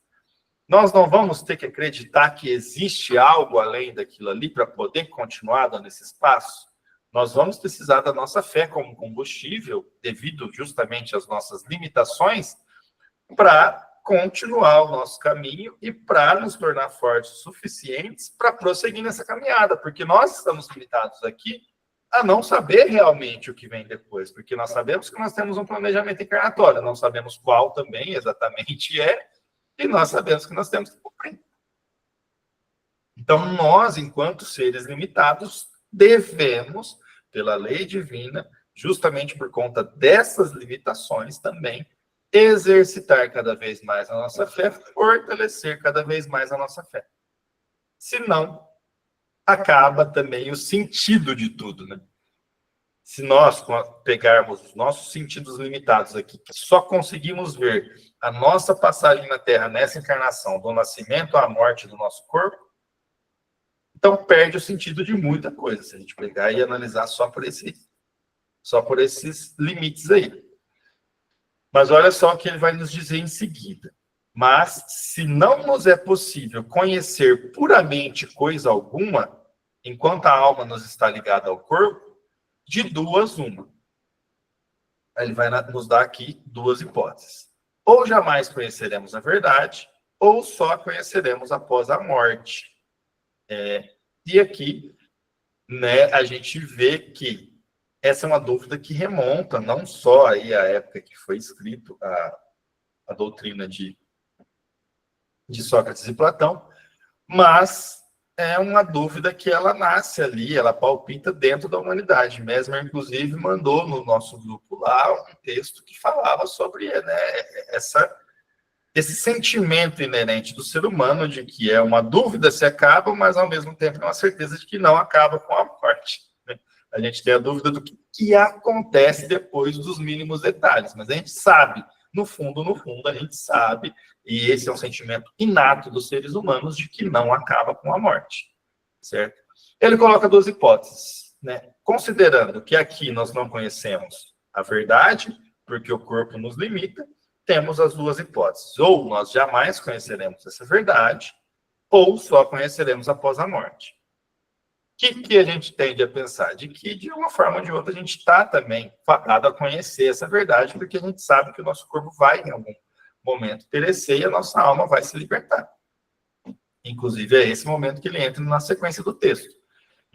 Nós não vamos ter que acreditar que existe algo além daquilo ali para poder continuar dando esse espaço. Nós vamos precisar da nossa fé como combustível, devido justamente às nossas limitações, para continuar o nosso caminho e para nos tornar fortes o suficientes para prosseguir nessa caminhada, porque nós estamos limitados aqui a não saber realmente o que vem depois, porque nós sabemos que nós temos um planejamento encarnatório, não sabemos qual também exatamente é, e nós sabemos que nós temos que cumprir. Então, nós, enquanto seres limitados, devemos, pela lei divina, justamente por conta dessas limitações também, exercitar cada vez mais a nossa fé, fortalecer cada vez mais a nossa fé. Senão, acaba também o sentido de tudo, né? Se nós pegarmos os nossos sentidos limitados aqui, que só conseguimos ver a nossa passagem na Terra nessa encarnação, do nascimento à morte do nosso corpo, então perde o sentido de muita coisa, se a gente pegar e analisar só por esses limites aí. Mas olha só o que ele vai nos dizer em seguida. Mas, se não nos é possível conhecer puramente coisa alguma, enquanto a alma nos está ligada ao corpo, de duas, uma. Ele vai nos dar aqui duas hipóteses. Ou jamais conheceremos a verdade, ou só conheceremos após a morte. E aqui, né, a gente vê que essa é uma dúvida que remonta não só aí à época que foi escrito a doutrina de Sócrates e Platão, mas é uma dúvida que ela nasce ali, ela palpita dentro da humanidade. Mesmer, inclusive, mandou no nosso grupo lá um texto que falava sobre, né, esse sentimento inerente do ser humano de que é uma dúvida se acaba, mas ao mesmo tempo é uma certeza de que não acaba com a morte. Né? A gente tem a dúvida do que acontece depois dos mínimos detalhes, mas a gente sabe, no fundo, a gente sabe, e esse é um sentimento inato dos seres humanos de que não acaba com a morte, certo? Ele coloca duas hipóteses, né? Considerando que aqui nós não conhecemos a verdade, porque o corpo nos limita, temos as duas hipóteses. Ou nós jamais conheceremos essa verdade, ou só conheceremos após a morte. O que a gente tende a pensar? De que, de uma forma ou de outra, a gente está também fadado a conhecer essa verdade, porque a gente sabe que o nosso corpo vai, em algum momento, perecer e a nossa alma vai se libertar. Inclusive, é esse momento que ele entra na sequência do texto.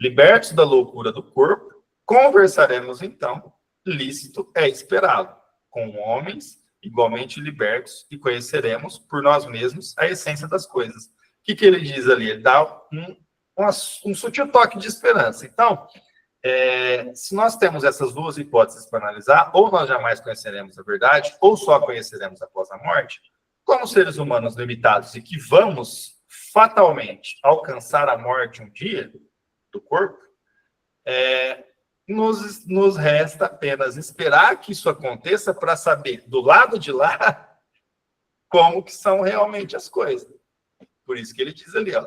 Libertos da loucura do corpo, conversaremos, então, lícito é esperá-lo, com homens igualmente libertos, e conheceremos por nós mesmos a essência das coisas. O que ele diz ali? Ele dá um sutil toque de esperança. Então, se nós temos essas duas hipóteses para analisar, ou nós jamais conheceremos a verdade, ou só conheceremos após a morte, como seres humanos limitados e que vamos fatalmente alcançar a morte um dia do corpo, nos resta apenas esperar que isso aconteça para saber, do lado de lá, como que são realmente as coisas. Por isso que ele diz ali, ó,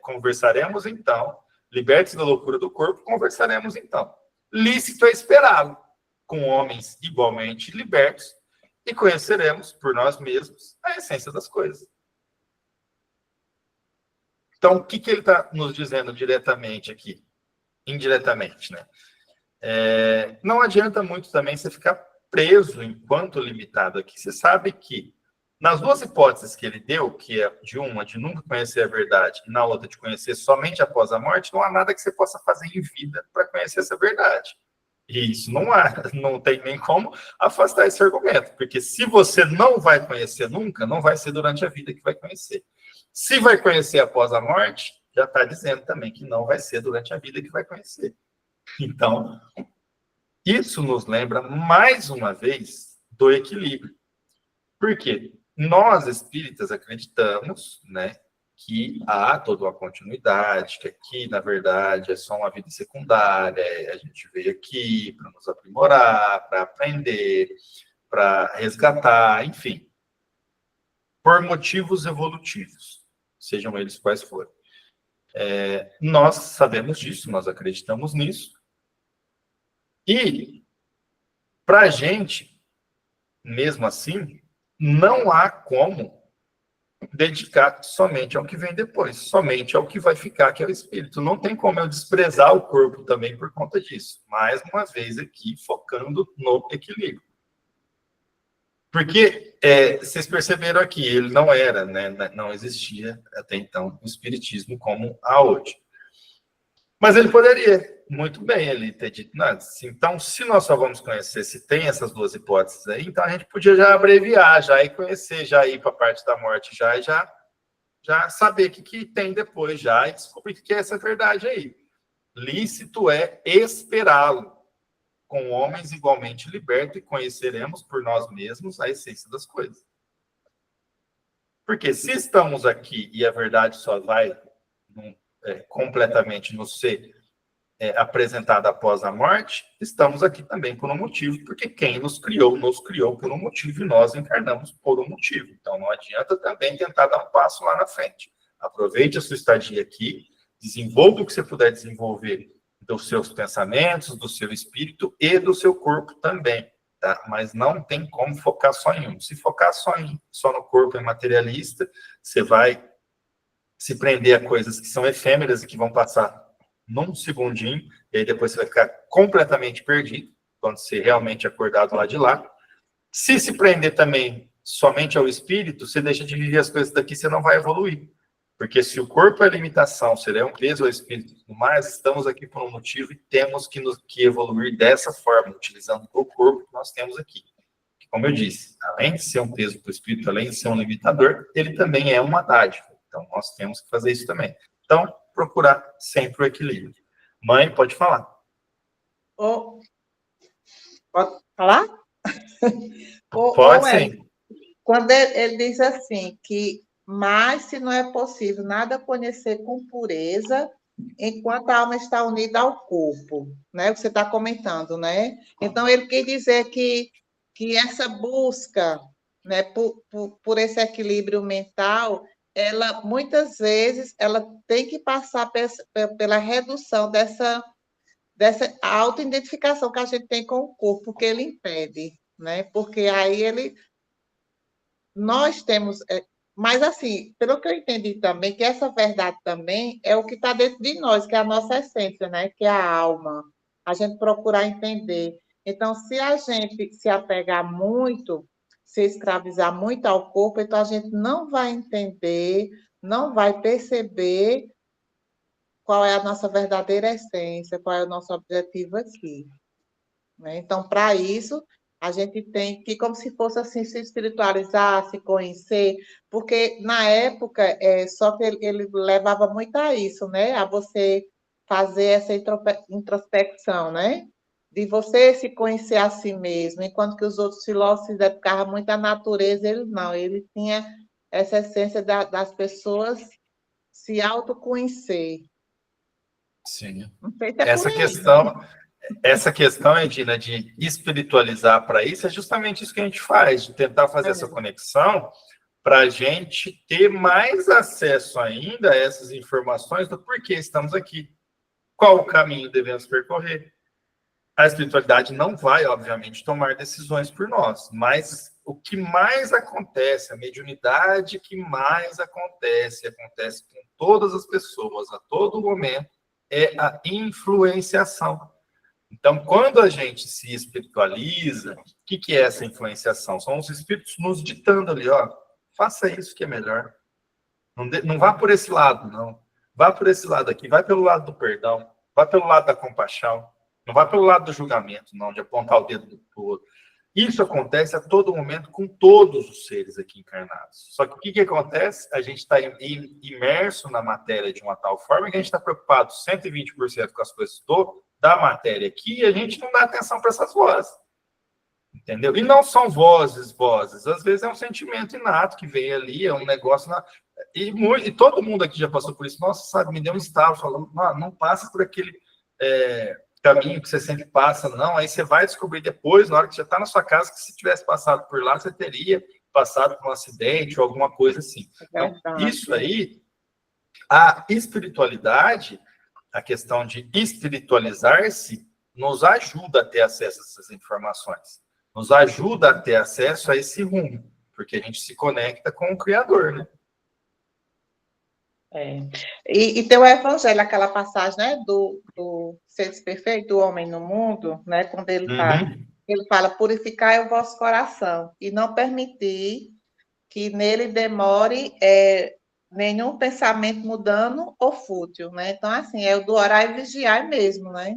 conversaremos então, libertos da loucura do corpo, conversaremos então. Lícito é esperá-lo, com homens igualmente libertos, e conheceremos por nós mesmos a essência das coisas. Então, o que ele está nos dizendo diretamente aqui? Indiretamente, né? Não adianta muito também você ficar preso enquanto limitado aqui. Você sabe que nas duas hipóteses que ele deu, que é de uma de nunca conhecer a verdade e na outra de conhecer somente após a morte, não há nada que você possa fazer em vida para conhecer essa verdade. E isso não tem nem como afastar esse argumento, porque se você não vai conhecer nunca, não vai ser durante a vida que vai conhecer. Se vai conhecer após a morte, já está dizendo também que não vai ser durante a vida que vai conhecer. Então, isso nos lembra, mais uma vez, do equilíbrio. Por quê? Nós, espíritas, acreditamos, né, que há toda uma continuidade, que aqui, na verdade, é só uma vida secundária, a gente veio aqui para nos aprimorar, para aprender, para resgatar, enfim, por motivos evolutivos, sejam eles quais forem. Nós sabemos disso, nós acreditamos nisso, e, para a gente, mesmo assim, não há como dedicar somente ao que vem depois, somente ao que vai ficar, que é o espírito. Não tem como eu desprezar o corpo também por conta disso. Mais uma vez aqui, focando no equilíbrio. Porque, vocês perceberam aqui, ele não era, né, não existia até então o espiritismo como há hoje. Mas ele poderia, muito bem, ele ter dito, não, assim, então, se nós só vamos conhecer se tem essas duas hipóteses aí, então a gente podia já abreviar, já ir conhecer, já ir para a parte da morte, já saber o que tem depois, já, e descobrir o que é essa verdade aí. Lícito é esperá-lo, com homens igualmente libertos, e conheceremos por nós mesmos a essência das coisas. Porque se estamos aqui e a verdade só vai completamente nos ser apresentada após a morte, estamos aqui também por um motivo, porque quem nos criou por um motivo e nós encarnamos por um motivo. Então não adianta também tentar dar um passo lá na frente. Aproveite a sua estadia aqui, desenvolva o que você puder desenvolver dos seus pensamentos, do seu espírito e do seu corpo também, tá? Mas não tem como focar só em um. Se focar só no corpo materialista, você vai se prender a coisas que são efêmeras e que vão passar num segundinho, e aí depois você vai ficar completamente perdido, quando você realmente acordar do lado de lá. Se prender também somente ao espírito, você deixa de viver as coisas daqui, você não vai evoluir. Porque se o corpo é limitação, se ele é um peso ao espírito e tudo mais, estamos aqui por um motivo e temos que evoluir dessa forma, utilizando o corpo que nós temos aqui. Como eu disse, além de ser um peso para o espírito, além de ser um limitador, ele também é uma dádiva. Então, nós temos que fazer isso também. Então, procurar sempre o equilíbrio. Mãe, pode falar. Pode falar? Pode sim. Quando ele diz assim, mas se não é possível nada conhecer com pureza, enquanto a alma está unida ao corpo, né? O que você está comentando, né? Então, ele quer dizer que essa busca, né, por esse equilíbrio mental, ela, muitas vezes, ela tem que passar pela redução dessa autoidentificação que a gente tem com o corpo, que ele impede, né? Porque aí nós temos... Mas, assim, pelo que eu entendi também, que essa verdade também é o que está dentro de nós, que é a nossa essência, né? Que é a alma. A gente procurar entender. Então, se a gente se apegar muito, se escravizar muito ao corpo, então a gente não vai entender, não vai perceber qual é a nossa verdadeira essência, qual é o nosso objetivo aqui, né? Então, para isso, a gente tem que, como se fosse assim, se espiritualizar, se conhecer, porque na época, só que ele levava muito a isso, né? A você fazer essa introspecção, né? De você se conhecer a si mesmo, enquanto que os outros filósofos dedicavam muito à natureza, ele não, ele tinha essa essência das pessoas se autoconhecer. Sim. Não sei se é por aí. Essa questão, Edina, de espiritualizar para isso, é justamente isso que a gente faz, de tentar fazer essa conexão para a gente ter mais acesso ainda a essas informações do porquê estamos aqui, qual o caminho devemos percorrer. A espiritualidade não vai, obviamente, tomar decisões por nós, mas o que mais acontece, a mediunidade que mais acontece com todas as pessoas, a todo momento, é a influenciação. Então, quando a gente se espiritualiza, o que é essa influenciação? São os espíritos nos ditando ali, ó, faça isso que é melhor. Não vá por esse lado, não. Vá por esse lado aqui, vai pelo lado do perdão, vá pelo lado da compaixão, não vá pelo lado do julgamento, não, de apontar o dedo do outro. Isso acontece a todo momento com todos os seres aqui encarnados. Só que o que acontece? A gente está imerso na matéria de uma tal forma que a gente está preocupado 120% com as coisas da matéria aqui, e a gente não dá atenção para essas vozes. Entendeu? E não são vozes. Às vezes é um sentimento inato que vem ali, é um negócio... E todo mundo aqui já passou por isso. Nossa, sabe, me deu um estalo falando, não passa por aquele caminho que você sempre passa, não. Aí você vai descobrir depois, na hora que você já está na sua casa, que se tivesse passado por lá, você teria passado por um acidente ou alguma coisa assim. Então, isso aí, a espiritualidade... A questão de espiritualizar-se nos ajuda a ter acesso a essas informações, nos ajuda a ter acesso a esse rumo, porque a gente se conecta com o Criador, né? E tem o Evangelho, aquela passagem, né, do ser desperfeito, do homem no mundo, né, quando ele fala, purificai o vosso coração e não permitir que nele demore nenhum pensamento mudando ou fútil, né? Então, assim, é o do orar e vigiar mesmo, né?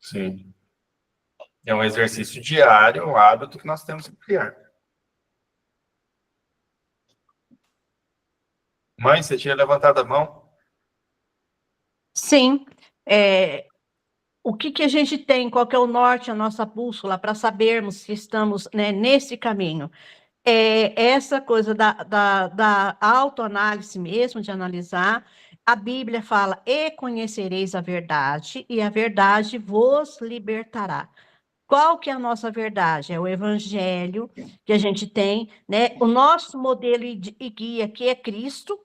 Sim. É um exercício diário, um hábito que nós temos que criar. Mãe, você tinha levantado a mão? Sim. O que a gente tem, qual que é o norte, a nossa bússola, para sabermos se estamos, né, nesse caminho? Essa coisa da autoanálise mesmo, de analisar. A Bíblia fala, e conhecereis a verdade, e a verdade vos libertará. Qual que é a nossa verdade? É o evangelho que a gente tem, né? O nosso modelo e guia, que é Cristo,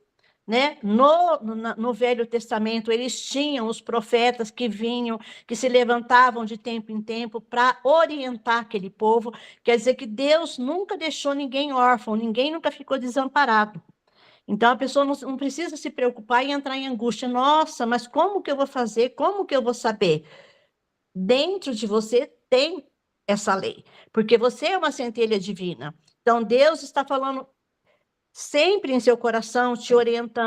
né? No Velho Testamento, eles tinham os profetas que vinham, que se levantavam de tempo em tempo para orientar aquele povo. Quer dizer que Deus nunca deixou ninguém órfão, ninguém nunca ficou desamparado. Então, a pessoa não precisa se preocupar e entrar em angústia. Nossa, mas como que eu vou fazer? Como que eu vou saber? Dentro de você tem essa lei, porque você é uma centelha divina. Então, Deus está falando sempre em seu coração, te orienta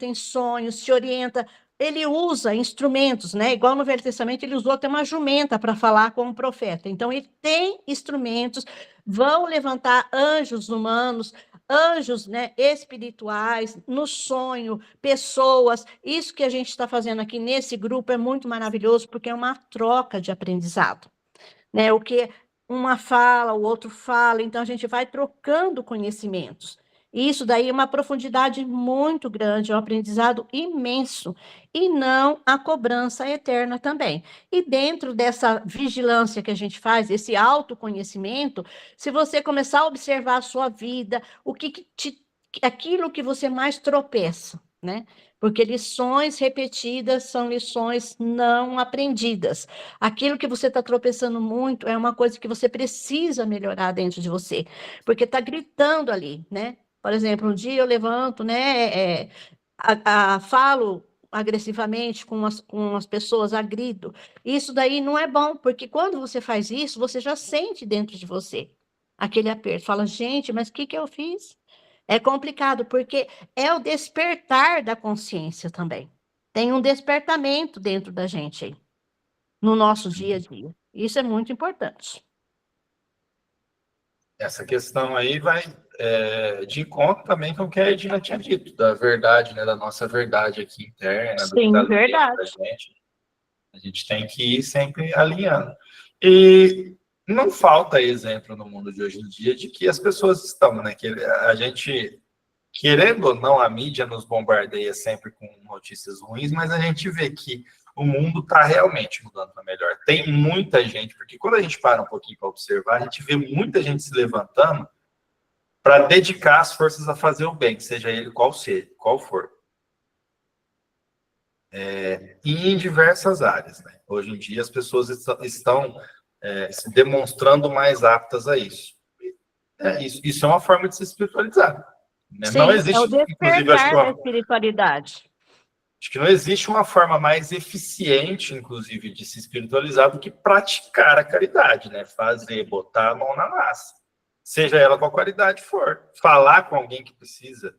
em sonhos, te orienta. Ele usa instrumentos, né? Igual no Velho Testamento, ele usou até uma jumenta para falar com o profeta. Então, ele tem instrumentos, vão levantar anjos humanos, anjos, né, espirituais, no sonho, pessoas. Isso que a gente está fazendo aqui nesse grupo é muito maravilhoso, porque é uma troca de aprendizado, né? O que uma fala, o outro fala, então a gente vai trocando conhecimentos. Isso daí é uma profundidade muito grande, é um aprendizado imenso, e não a cobrança eterna também. E dentro dessa vigilância que a gente faz, esse autoconhecimento, se você começar a observar a sua vida, aquilo que você mais tropeça, né? Porque lições repetidas são lições não aprendidas. Aquilo que você está tropeçando muito é uma coisa que você precisa melhorar dentro de você, porque está gritando ali, né? Por exemplo, um dia eu levanto, né? Falo agressivamente com as pessoas, agrido. Isso daí não é bom, porque quando você faz isso, você já sente dentro de você aquele aperto. Fala, gente, mas o que eu fiz? É complicado, porque é o despertar da consciência também. Tem um despertamento dentro da gente aí no nosso dia a dia. Isso é muito importante. Essa questão aí vai de encontro também com o que a Edina tinha dito, da verdade, né, da nossa verdade aqui interna, do que está Sim, ali dentro da verdade. gente. A gente tem que ir sempre alinhando. E não falta exemplo no mundo de hoje em dia de que as pessoas estão, né? Que a gente, querendo ou não, a mídia nos bombardeia sempre com notícias ruins, mas a gente vê que o mundo está realmente mudando para melhor. Tem muita gente, porque quando a gente para um pouquinho para observar, a gente vê muita gente se levantando para dedicar as forças a fazer o bem, seja ele qual for. E em diversas áreas, né? Hoje em dia as pessoas estão se demonstrando mais aptas a isso. Isso é uma forma de se espiritualizar. Né? Não Sim, é o existe, inclusive, despertar da espiritualidade. acho que não existe uma forma mais eficiente, inclusive, de se espiritualizar do que praticar a caridade, né? Fazer, botar a mão na massa. Seja ela qual qualidade for. Falar com alguém que precisa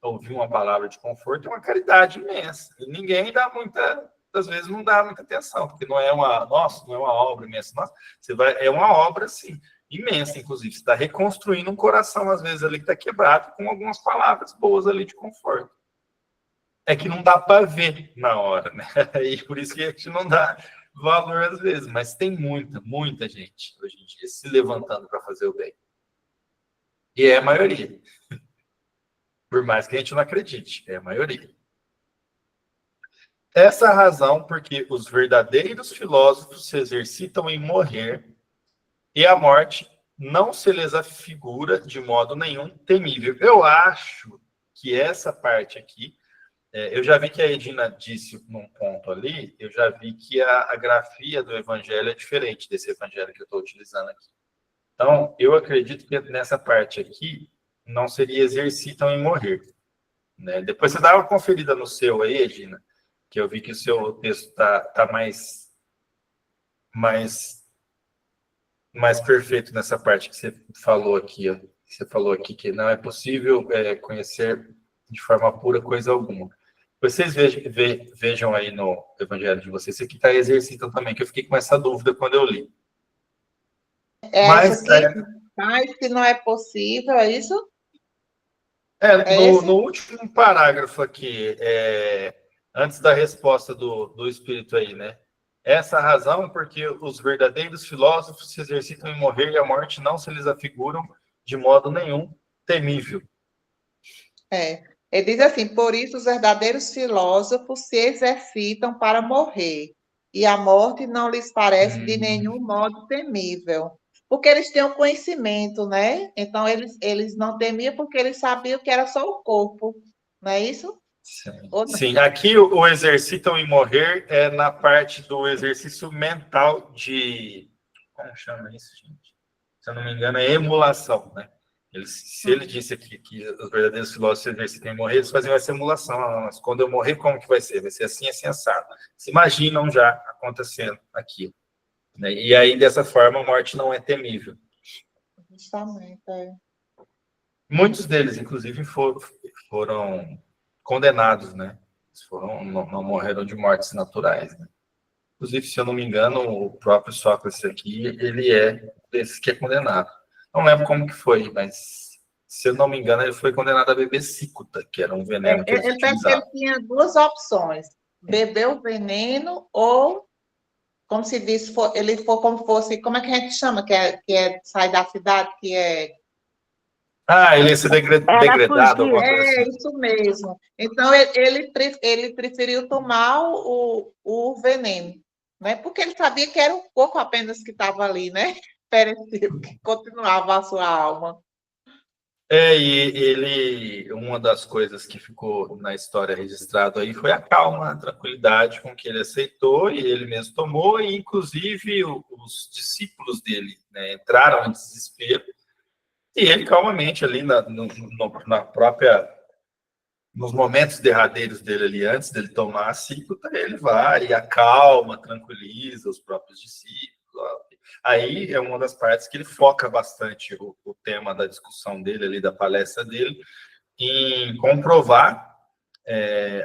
ouvir uma palavra de conforto é uma caridade imensa. E ninguém dá às vezes não dá muita atenção, porque não é uma obra imensa. Nossa, é uma obra, assim, imensa, inclusive. Você está reconstruindo um coração, às vezes, ali que está quebrado, com algumas palavras boas ali de conforto. É que não dá para ver na hora, né? E por isso que a gente não dá valor às vezes, mas tem muita gente hoje em dia se levantando para fazer o bem. E é a maioria. Por mais que a gente não acredite, é a maioria. Essa é a razão porque os verdadeiros filósofos se exercitam em morrer e a morte não se lhes afigura de modo nenhum temível. Eu acho que essa parte aqui, eu já vi que a Edina disse num ponto ali, eu já vi que a grafia do evangelho é diferente desse evangelho que eu estou utilizando aqui. Então, eu acredito que nessa parte aqui não seria exercitam em morrer. Né? Depois você dá uma conferida no seu aí, Edina, que eu vi que o seu texto tá mais perfeito nessa parte que você falou aqui. Ó. Você falou aqui que não é possível conhecer de forma pura coisa alguma. Vocês vejam aí no Evangelho de vocês, isso aqui está exercitando também, que eu fiquei com essa dúvida quando eu li. Isso aqui, mas que não é possível, é isso? No último parágrafo aqui, antes da resposta do Espírito aí, né? Essa razão é porque os verdadeiros filósofos se exercitam em morrer e a morte não se lhes afiguram de modo nenhum temível. Ele diz assim, por isso os verdadeiros filósofos se exercitam para morrer, e a morte não lhes parece de nenhum modo temível. Porque eles têm o conhecimento, né? Então, eles não temiam porque eles sabiam que era só o corpo, não é isso? Sim, aqui o exercitam em morrer é na parte do exercício mental de... Como chama isso, gente? Se eu não me engano, é emulação, né? Se ele disse aqui que os verdadeiros filósofos se exercitam em morrer, eles faziam essa emulação. Mas quando eu morrer, como que vai ser? Vai ser assim, assim, assado. Se imaginam já acontecendo aqui. Né? E aí, dessa forma, a morte não é temível. Justamente, Muitos deles, inclusive, foram condenados, né? Não morreram de mortes naturais, né? Inclusive, se eu não me engano, o próprio Sócrates aqui, ele é desse que é condenado. Não lembro como que foi, mas se eu não me engano, ele foi condenado a beber cicuta, que era um veneno que eles utilizavam. Ele tinha duas opções, beber o veneno ou, como se diz, ele for como fosse, como é que a gente chama, que é sair da cidade, que é... ele ia ser degradado, alguma coisa assim. Isso mesmo. Então, ele preferiu tomar o veneno, né? Porque ele sabia que era um pouco apenas que estava ali, né? Perecível, que continuava a sua alma. E uma das coisas que ficou na história registrado aí foi a calma, a tranquilidade com que ele aceitou e ele mesmo tomou, e inclusive os discípulos dele, né, entraram em desespero, e ele calmamente ali na própria, nos momentos derradeiros dele ali, antes dele tomar a cicuta, ele vai e acalma, tranquiliza os próprios discípulos. Aí é uma das partes que ele foca bastante o tema da discussão dele, ali da palestra dele, em comprovar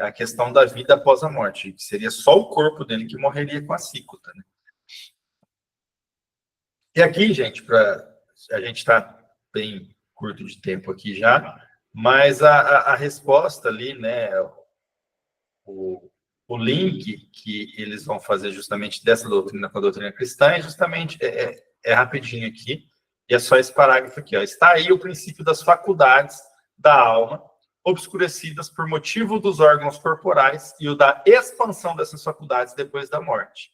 a questão da vida após a morte, que seria só o corpo dele que morreria com a cicuta, né? E aqui, gente, a gente está bem curto de tempo aqui já, mas a resposta ali, né, o link que eles vão fazer justamente dessa doutrina com a doutrina cristã é justamente, rapidinho aqui, e é só esse parágrafo aqui, ó. Está aí o princípio das faculdades da alma, obscurecidas por motivo dos órgãos corporais e o da expansão dessas faculdades depois da morte.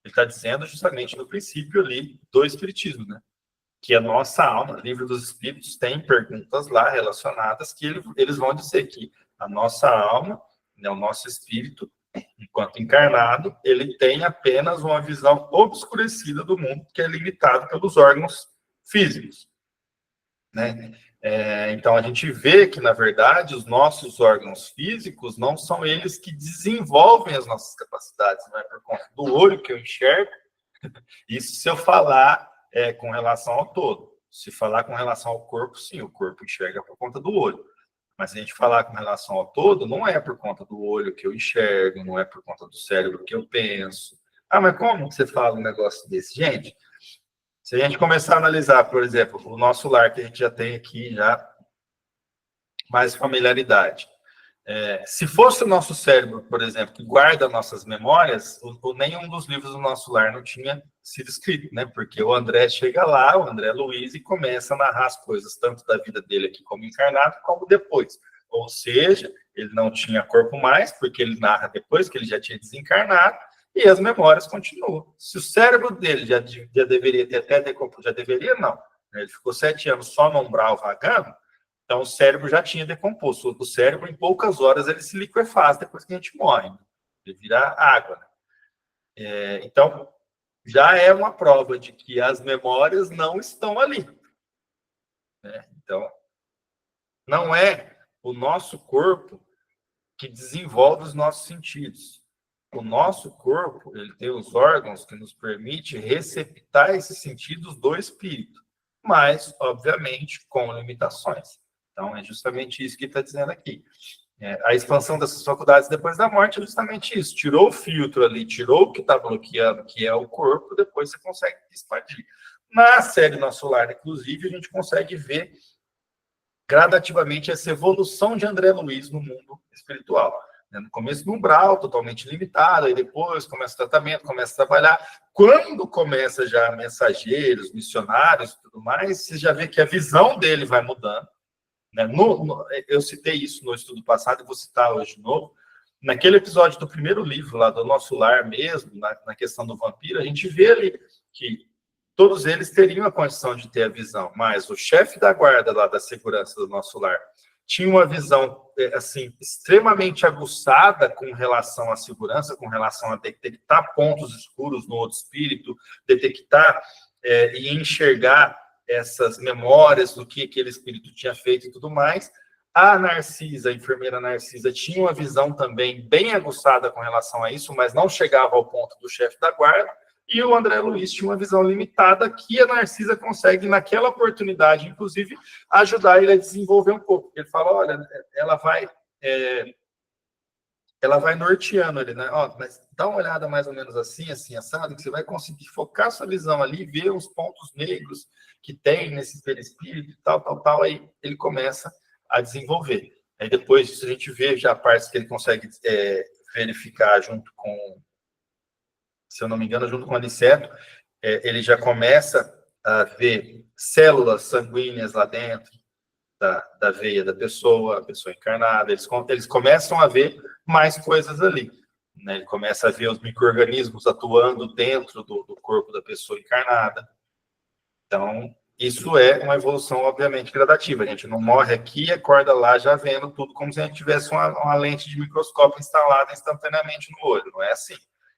Ele está dizendo justamente no princípio ali do Espiritismo, né? Que a nossa alma, Livro dos Espíritos, tem perguntas lá relacionadas que eles vão dizer que a nossa alma, né, o nosso espírito, enquanto encarnado, ele tem apenas uma visão obscurecida do mundo, que é limitado pelos órgãos físicos, né? Então, a gente vê que, na verdade, os nossos órgãos físicos não são eles que desenvolvem as nossas capacidades, não é por conta do olho que eu enxergo. Isso se eu falar com relação ao todo. Se falar com relação ao corpo, sim, o corpo enxerga por conta do olho. Mas se a gente falar com relação ao todo, não é por conta do olho que eu enxergo, não é por conta do cérebro que eu penso. Mas como você fala um negócio desse? Gente, se a gente começar a analisar, por exemplo, o nosso lar, que a gente já tem aqui já mais familiaridade. Se fosse o nosso cérebro, por exemplo, que guarda nossas memórias, nenhum dos livros do nosso lar não tinha sido escrito, né? Porque o André chega lá, o André Luiz, e começa a narrar as coisas, tanto da vida dele aqui como encarnado, como depois. Ou seja, ele não tinha corpo mais, porque ele narra depois que ele já tinha desencarnado, e as memórias continuam. Se o cérebro dele já deveria ter até decomposto, já deveria, não. Ele ficou 7 anos só no umbral vagando, então o cérebro já tinha decomposto. O cérebro, em poucas horas, ele se liquefaz depois que a gente morre. Ele vira água, né? Então, já é uma prova de que as memórias não estão ali, né? Então, não é o nosso corpo que desenvolve os nossos sentidos. O nosso corpo, ele tem os órgãos que nos permitem receptar esses sentidos do espírito. mas, obviamente, com limitações. Então, é justamente isso que está dizendo aqui. A expansão dessas faculdades depois da morte é justamente isso. Tirou o filtro ali, tirou o que está bloqueando, que é o corpo, depois você consegue expandir. Na série Nosso Lar, inclusive, a gente consegue ver gradativamente essa evolução de André Luiz no mundo espiritual. No começo, no umbral, totalmente limitado, aí depois começa o tratamento, começa a trabalhar. Quando começa já mensageiros, missionários e tudo mais, você já vê que a visão dele vai mudando. Eu citei isso no estudo passado e vou citar hoje de novo. Naquele episódio do primeiro livro, lá do Nosso Lar mesmo, na questão do vampiro, a gente vê ali que todos eles teriam a condição de ter a visão, mas o chefe da guarda lá da segurança do Nosso Lar tinha uma visão assim extremamente aguçada com relação à segurança, com relação a detectar pontos escuros no outro espírito, detectar e enxergar essas memórias do que aquele espírito tinha feito e tudo mais. A Narcisa, a enfermeira Narcisa, tinha uma visão também bem aguçada com relação a isso, mas não chegava ao ponto do chefe da guarda. E o André Luiz tinha uma visão limitada que a Narcisa consegue, naquela oportunidade, inclusive, ajudar ele a desenvolver um pouco. Ele fala, olha, ela vai norteando ele, né? Mas dá uma olhada mais ou menos assim, assado, que você vai conseguir focar sua visão ali, ver os pontos negros que tem nesse perispírito e tal, aí ele começa a desenvolver. Aí depois disso a gente vê já partes que ele consegue verificar junto com, se eu não me engano, junto com o aniceto, ele já começa a ver células sanguíneas lá dentro da veia da pessoa, a pessoa encarnada, eles começam a ver mais coisas ali, né? Ele começa a ver os micro-organismos atuando dentro do corpo da pessoa encarnada. Então, isso é uma evolução, obviamente, gradativa. A gente não morre aqui e acorda lá já vendo tudo como se a gente tivesse uma lente de microscópio instalada instantaneamente no olho. Não é assim.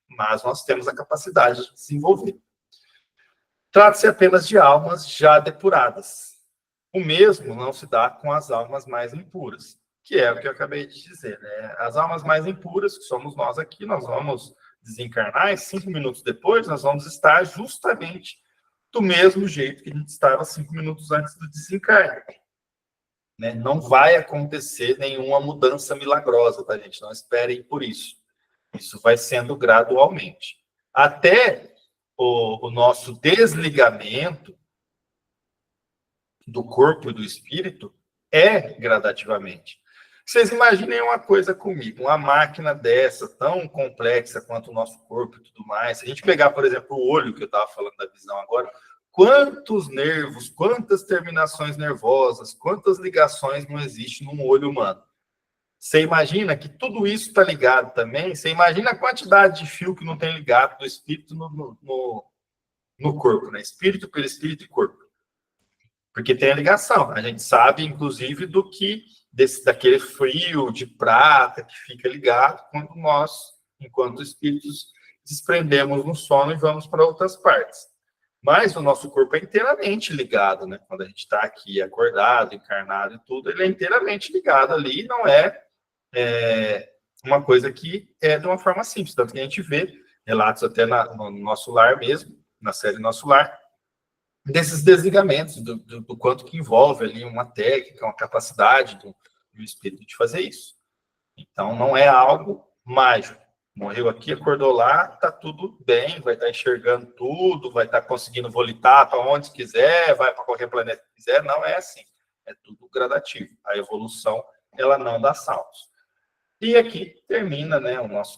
Mas nós temos a capacidade de desenvolver. Trata-se apenas de almas já depuradas. O mesmo não se dá com as almas mais impuras, que é o que eu acabei de dizer, né? As almas mais impuras, que somos nós aqui, nós vamos desencarnar e 5 minutos depois nós vamos estar justamente do mesmo jeito que a gente estava 5 minutos antes do desencarne. Né? Não vai acontecer nenhuma mudança milagrosa, tá, gente? Não esperem por isso. Isso vai sendo gradualmente. Até o nosso desligamento do corpo e do espírito é gradativamente. Vocês imaginem uma coisa comigo, uma máquina dessa, tão complexa quanto o nosso corpo e tudo mais. Se a gente pegar, por exemplo, o olho, que eu estava falando da visão agora, quantos nervos, quantas terminações nervosas, quantas ligações não existem num olho humano? Você imagina que tudo isso está ligado também? Você imagina a quantidade de fio que não tem ligado do espírito no corpo, né? Espírito, perispírito e corpo. Porque tem a ligação. A gente sabe, inclusive, daquele fio de prata que fica ligado quando nós, enquanto espíritos, desprendemos no sono e vamos para outras partes. Mas o nosso corpo é inteiramente ligado, né? Quando a gente está aqui acordado, encarnado e tudo, ele é inteiramente ligado ali, não é uma coisa que é de uma forma simples. Tanto que a gente vê relatos até no Nosso Lar mesmo, na série Nosso Lar, desses desligamentos, do quanto que envolve ali uma técnica, uma capacidade do espírito de fazer isso. Então, não é algo mágico. Morreu aqui, acordou lá, tá tudo bem, vai estar enxergando tudo, vai estar conseguindo volitar para onde quiser, vai para qualquer planeta que quiser. Não é assim. É tudo gradativo. A evolução, ela não dá saltos. E aqui termina, né?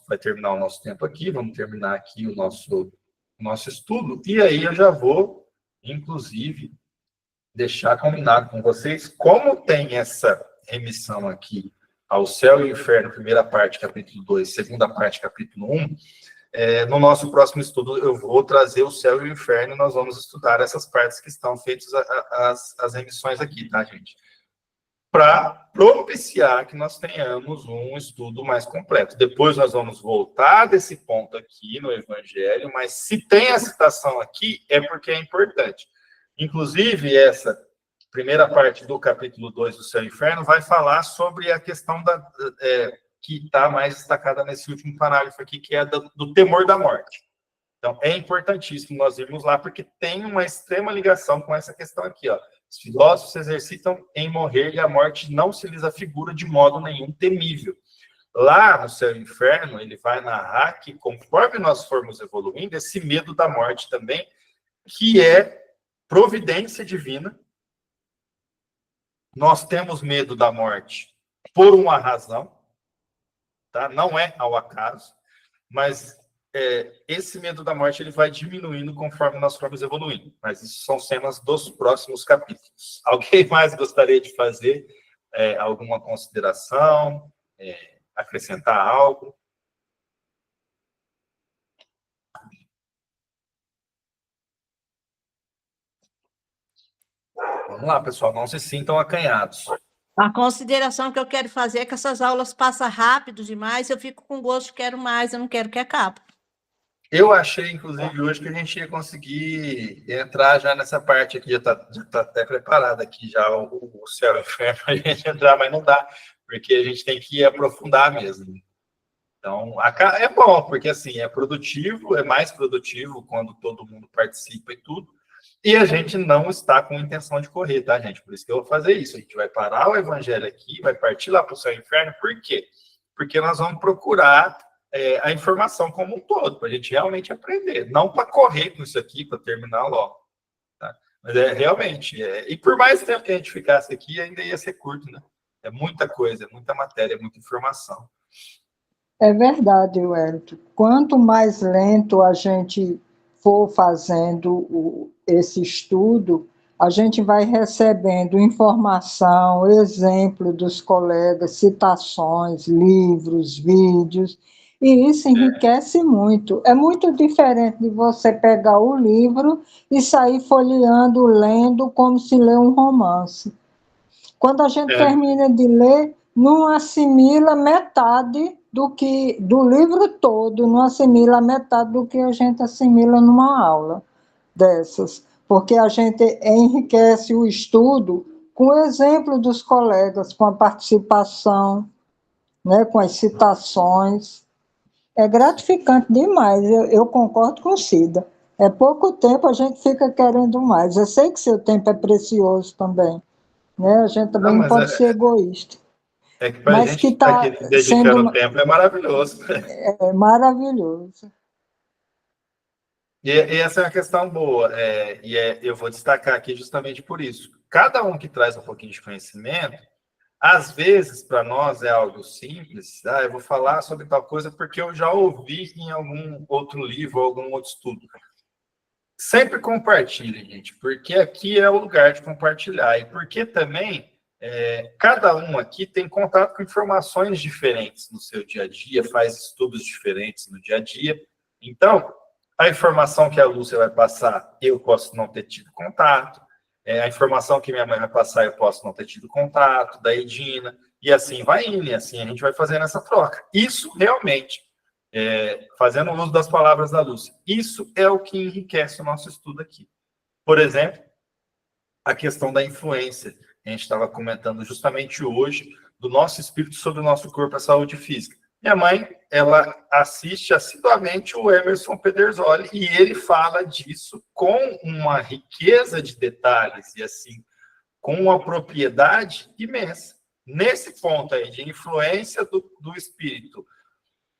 Vai terminar o nosso tempo aqui, vamos terminar aqui o nosso estudo. E aí eu já vou, inclusive, deixar combinado com vocês como tem essa remissão aqui ao céu e ao inferno, primeira parte, capítulo 2, segunda parte, capítulo 1. No nosso próximo estudo, eu vou trazer o céu e o inferno e nós vamos estudar essas partes que estão feitas as remissões aqui, tá, gente? Para propiciar que nós tenhamos um estudo mais completo. Depois nós vamos voltar desse ponto aqui no Evangelho, mas se tem a citação aqui, é porque é importante. Inclusive, essa primeira parte do capítulo 2 do Céu e Inferno vai falar sobre a questão que está mais destacada nesse último parágrafo aqui, que é do temor da morte. Então, é importantíssimo nós irmos lá, porque tem uma extrema ligação com essa questão aqui, ó. Os filósofos se exercitam em morrer e a morte não se lhes afigura de modo nenhum temível. Lá no Céu e Inferno, ele vai narrar que, conforme nós formos evoluindo, esse medo da morte também, que é providência divina. Nós temos medo da morte por uma razão, tá? Não é ao acaso, mas esse medo da morte ele vai diminuindo conforme nós formos evoluindo. Mas isso são cenas dos próximos capítulos. Alguém mais gostaria de fazer alguma consideração, acrescentar algo? Vamos lá, pessoal, não se sintam acanhados. A consideração que eu quero fazer é que essas aulas passam rápido demais, eu fico com gosto, quero mais, eu não quero que acabe. Eu achei, inclusive, hoje que a gente ia conseguir entrar já nessa parte aqui, já tá até preparado aqui já o Céu e o Inferno para a gente entrar, mas não dá, porque a gente tem que aprofundar mesmo. Então, é bom, porque assim, é produtivo, é mais produtivo quando todo mundo participa e tudo, e a gente não está com intenção de correr, tá, gente? Por isso que eu vou fazer isso. A gente vai parar o evangelho aqui, vai partir lá para o Céu e o Inferno, por quê? Porque nós vamos procurar a informação como um todo, para a gente realmente aprender, não para correr com isso aqui, para terminar logo. Tá? Mas realmente, e por mais tempo que a gente ficasse aqui, ainda ia ser curto, né? É muita coisa, é muita matéria, é muita informação. É verdade, Wellington. Quanto mais lento a gente for fazendo esse estudo, a gente vai recebendo informação, exemplo dos colegas, citações, livros, vídeos, e isso enriquece muito. É muito diferente de você pegar o livro e sair folheando, lendo, como se lê um romance. Quando a gente termina de ler, não assimila metade do livro todo, não assimila metade do que a gente assimila numa aula dessas, porque a gente enriquece o estudo com o exemplo dos colegas, com a participação, né, com as citações. É gratificante demais, eu concordo com o Cida. É pouco tempo, a gente fica querendo mais. Eu sei que seu tempo é precioso também, né? A gente também não pode ser egoísta. É que para a gente estar aqui dedicando tempo é maravilhoso. É maravilhoso. E essa é uma questão boa, eu vou destacar aqui justamente por isso. Cada um que traz um pouquinho de conhecimento, às vezes, para nós é algo simples, eu vou falar sobre tal coisa porque eu já ouvi em algum outro livro, algum outro estudo. Sempre compartilhe, gente, porque aqui é o lugar de compartilhar, e porque também cada um aqui tem contato com informações diferentes no seu dia a dia, faz estudos diferentes no dia a dia. Então, a informação que a Lúcia vai passar, eu posso não ter tido contato. A informação que minha mãe vai passar, eu posso não ter tido contato, da Edina, e assim vai indo, e assim a gente vai fazendo essa troca. Isso realmente, fazendo uso das palavras da Lúcia, isso é o que enriquece o nosso estudo aqui. Por exemplo, a questão da influência. A gente estava comentando justamente hoje do nosso espírito sobre o nosso corpo, a saúde física. Minha mãe, ela assiste assiduamente o Emerson Pedersoli e ele fala disso com uma riqueza de detalhes e assim, com uma propriedade imensa. Nesse ponto aí de influência do espírito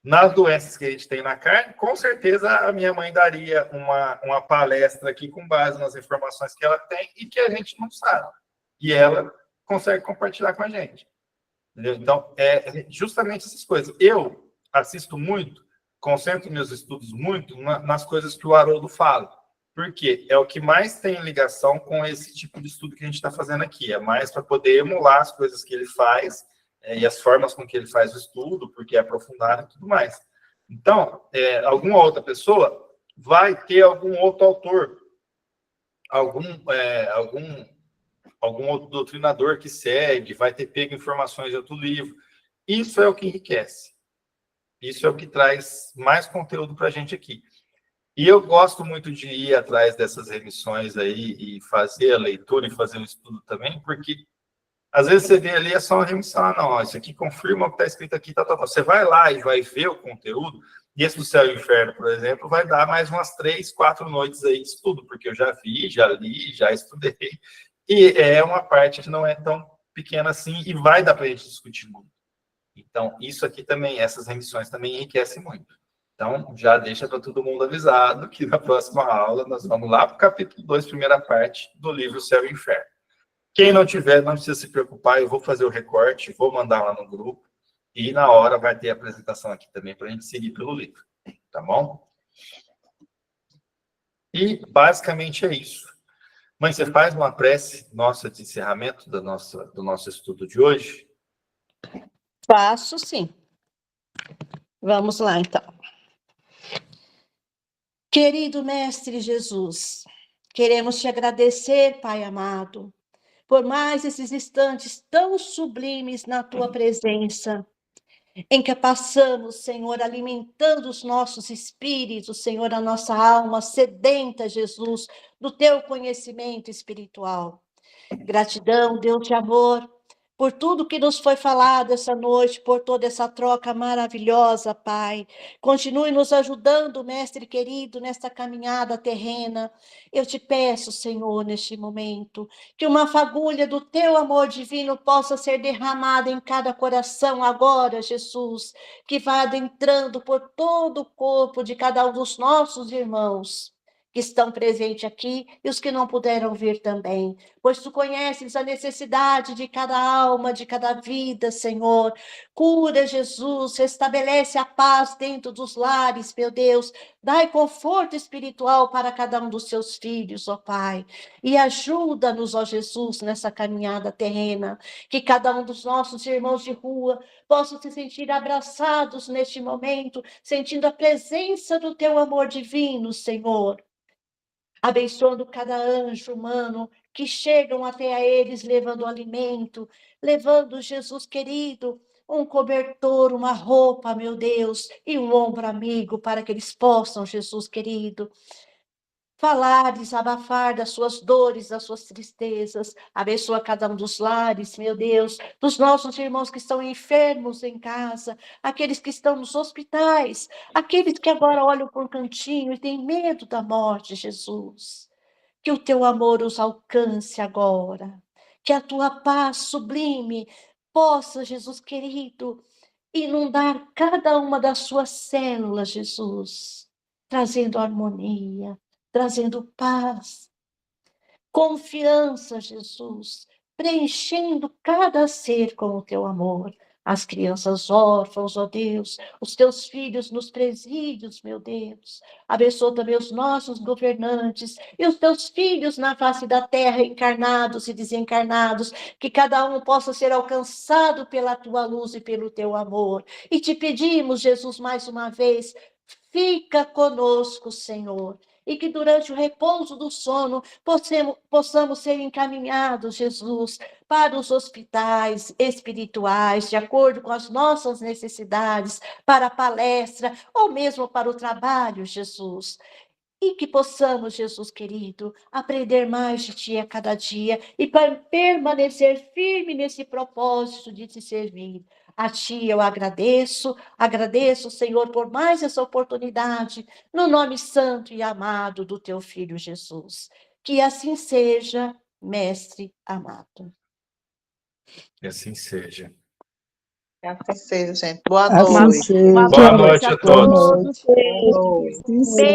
nas doenças que a gente tem na carne, com certeza a minha mãe daria uma palestra aqui com base nas informações que ela tem e que a gente não sabe. E ela consegue compartilhar com a gente. Entendeu? Então, justamente essas coisas. Eu assisto muito, concentro meus estudos muito nas coisas que o Haroldo fala. Porque é o que mais tem ligação com esse tipo de estudo que a gente está fazendo aqui. É mais para poder emular as coisas que ele faz e as formas com que ele faz o estudo, porque é aprofundado e tudo mais. Então, alguma outra pessoa vai ter algum outro autor, algum outro doutrinador que segue, vai ter pego informações de outro livro. Isso é o que enriquece. Isso é o que traz mais conteúdo para a gente aqui. E eu gosto muito de ir atrás dessas remissões aí e fazer a leitura e fazer o estudo também, porque às vezes você vê ali é só uma remissão, não, isso aqui confirma o que está escrito aqui, tá. Você vai lá e vai ver o conteúdo, E esse do Céu e Inferno, por exemplo, vai dar mais umas 3, 4 noites aí de estudo, porque eu já vi, já li, já estudei. E é uma parte que não é tão pequena assim e vai dar para a gente discutir muito. Então, isso aqui também, essas remissões também enriquecem muito. Então, já deixa para todo mundo avisado que na próxima aula nós vamos lá para o capítulo 2, primeira parte do livro Céu e Inferno. Quem não tiver, não precisa se preocupar, eu vou fazer o recorte, vou mandar lá no grupo, e na hora vai ter a apresentação aqui também para a gente seguir pelo livro, tá bom? E basicamente é isso. Mãe, você faz uma prece nossa de encerramento do nosso estudo de hoje? Faço, sim. Vamos lá, então. Querido Mestre Jesus, queremos te agradecer, Pai amado, por mais esses instantes tão sublimes na tua presença, em que passamos, Senhor, alimentando os nossos espíritos, Senhor, a nossa alma sedenta, Jesus, do teu conhecimento espiritual. Gratidão, Deus de amor, por tudo que nos foi falado essa noite, por toda essa troca maravilhosa, Pai. Continue nos ajudando, Mestre querido, nesta caminhada terrena. Eu te peço, Senhor, neste momento, que uma fagulha do teu amor divino possa ser derramada em cada coração agora, Jesus, que vá adentrando por todo o corpo de cada um dos nossos irmãos que estão presentes aqui e os que não puderam vir também, pois tu conheces a necessidade de cada alma, de cada vida, Senhor. Cura, Jesus, restabelece a paz dentro dos lares, meu Deus. Dai conforto espiritual para cada um dos seus filhos, ó Pai. E ajuda-nos, ó Jesus, nessa caminhada terrena, que cada um dos nossos irmãos de rua possam se sentir abraçados neste momento, sentindo a presença do teu amor divino, Senhor. Abençoando cada anjo humano que chegam até a eles levando alimento, levando, Jesus querido, um cobertor, uma roupa, meu Deus, e um ombro amigo para que eles possam, Jesus querido, falar, desabafar das suas dores, das suas tristezas. Abençoa cada um dos lares, meu Deus, dos nossos irmãos que estão enfermos em casa, aqueles que estão nos hospitais, aqueles que agora olham por um cantinho e têm medo da morte, Jesus. Que o teu amor os alcance agora, que a tua paz sublime possa, Jesus querido, inundar cada uma das suas células, Jesus, trazendo harmonia, trazendo paz, confiança, Jesus, preenchendo cada ser com o teu amor. As crianças órfãos, ó Deus, os teus filhos nos presídios, meu Deus. Abençoa também os nossos governantes e os teus filhos na face da terra, encarnados e desencarnados, que cada um possa ser alcançado pela tua luz e pelo teu amor. E te pedimos, Jesus, mais uma vez, fica conosco, Senhor. E que durante o repouso do sono possamos ser encaminhados, Jesus, para os hospitais espirituais, de acordo com as nossas necessidades, para a palestra ou mesmo para o trabalho, Jesus. E que possamos, Jesus querido, aprender mais de Ti a cada dia e permanecer firme nesse propósito de Te servir. A Ti eu agradeço, Senhor, por mais essa oportunidade, no nome santo e amado do Teu Filho Jesus. Que assim seja, Mestre amado. Que assim seja. Que assim seja, gente. Boa Assim noite. seja. Boa noite a Boa todos. noite. Boa noite. Assim seja.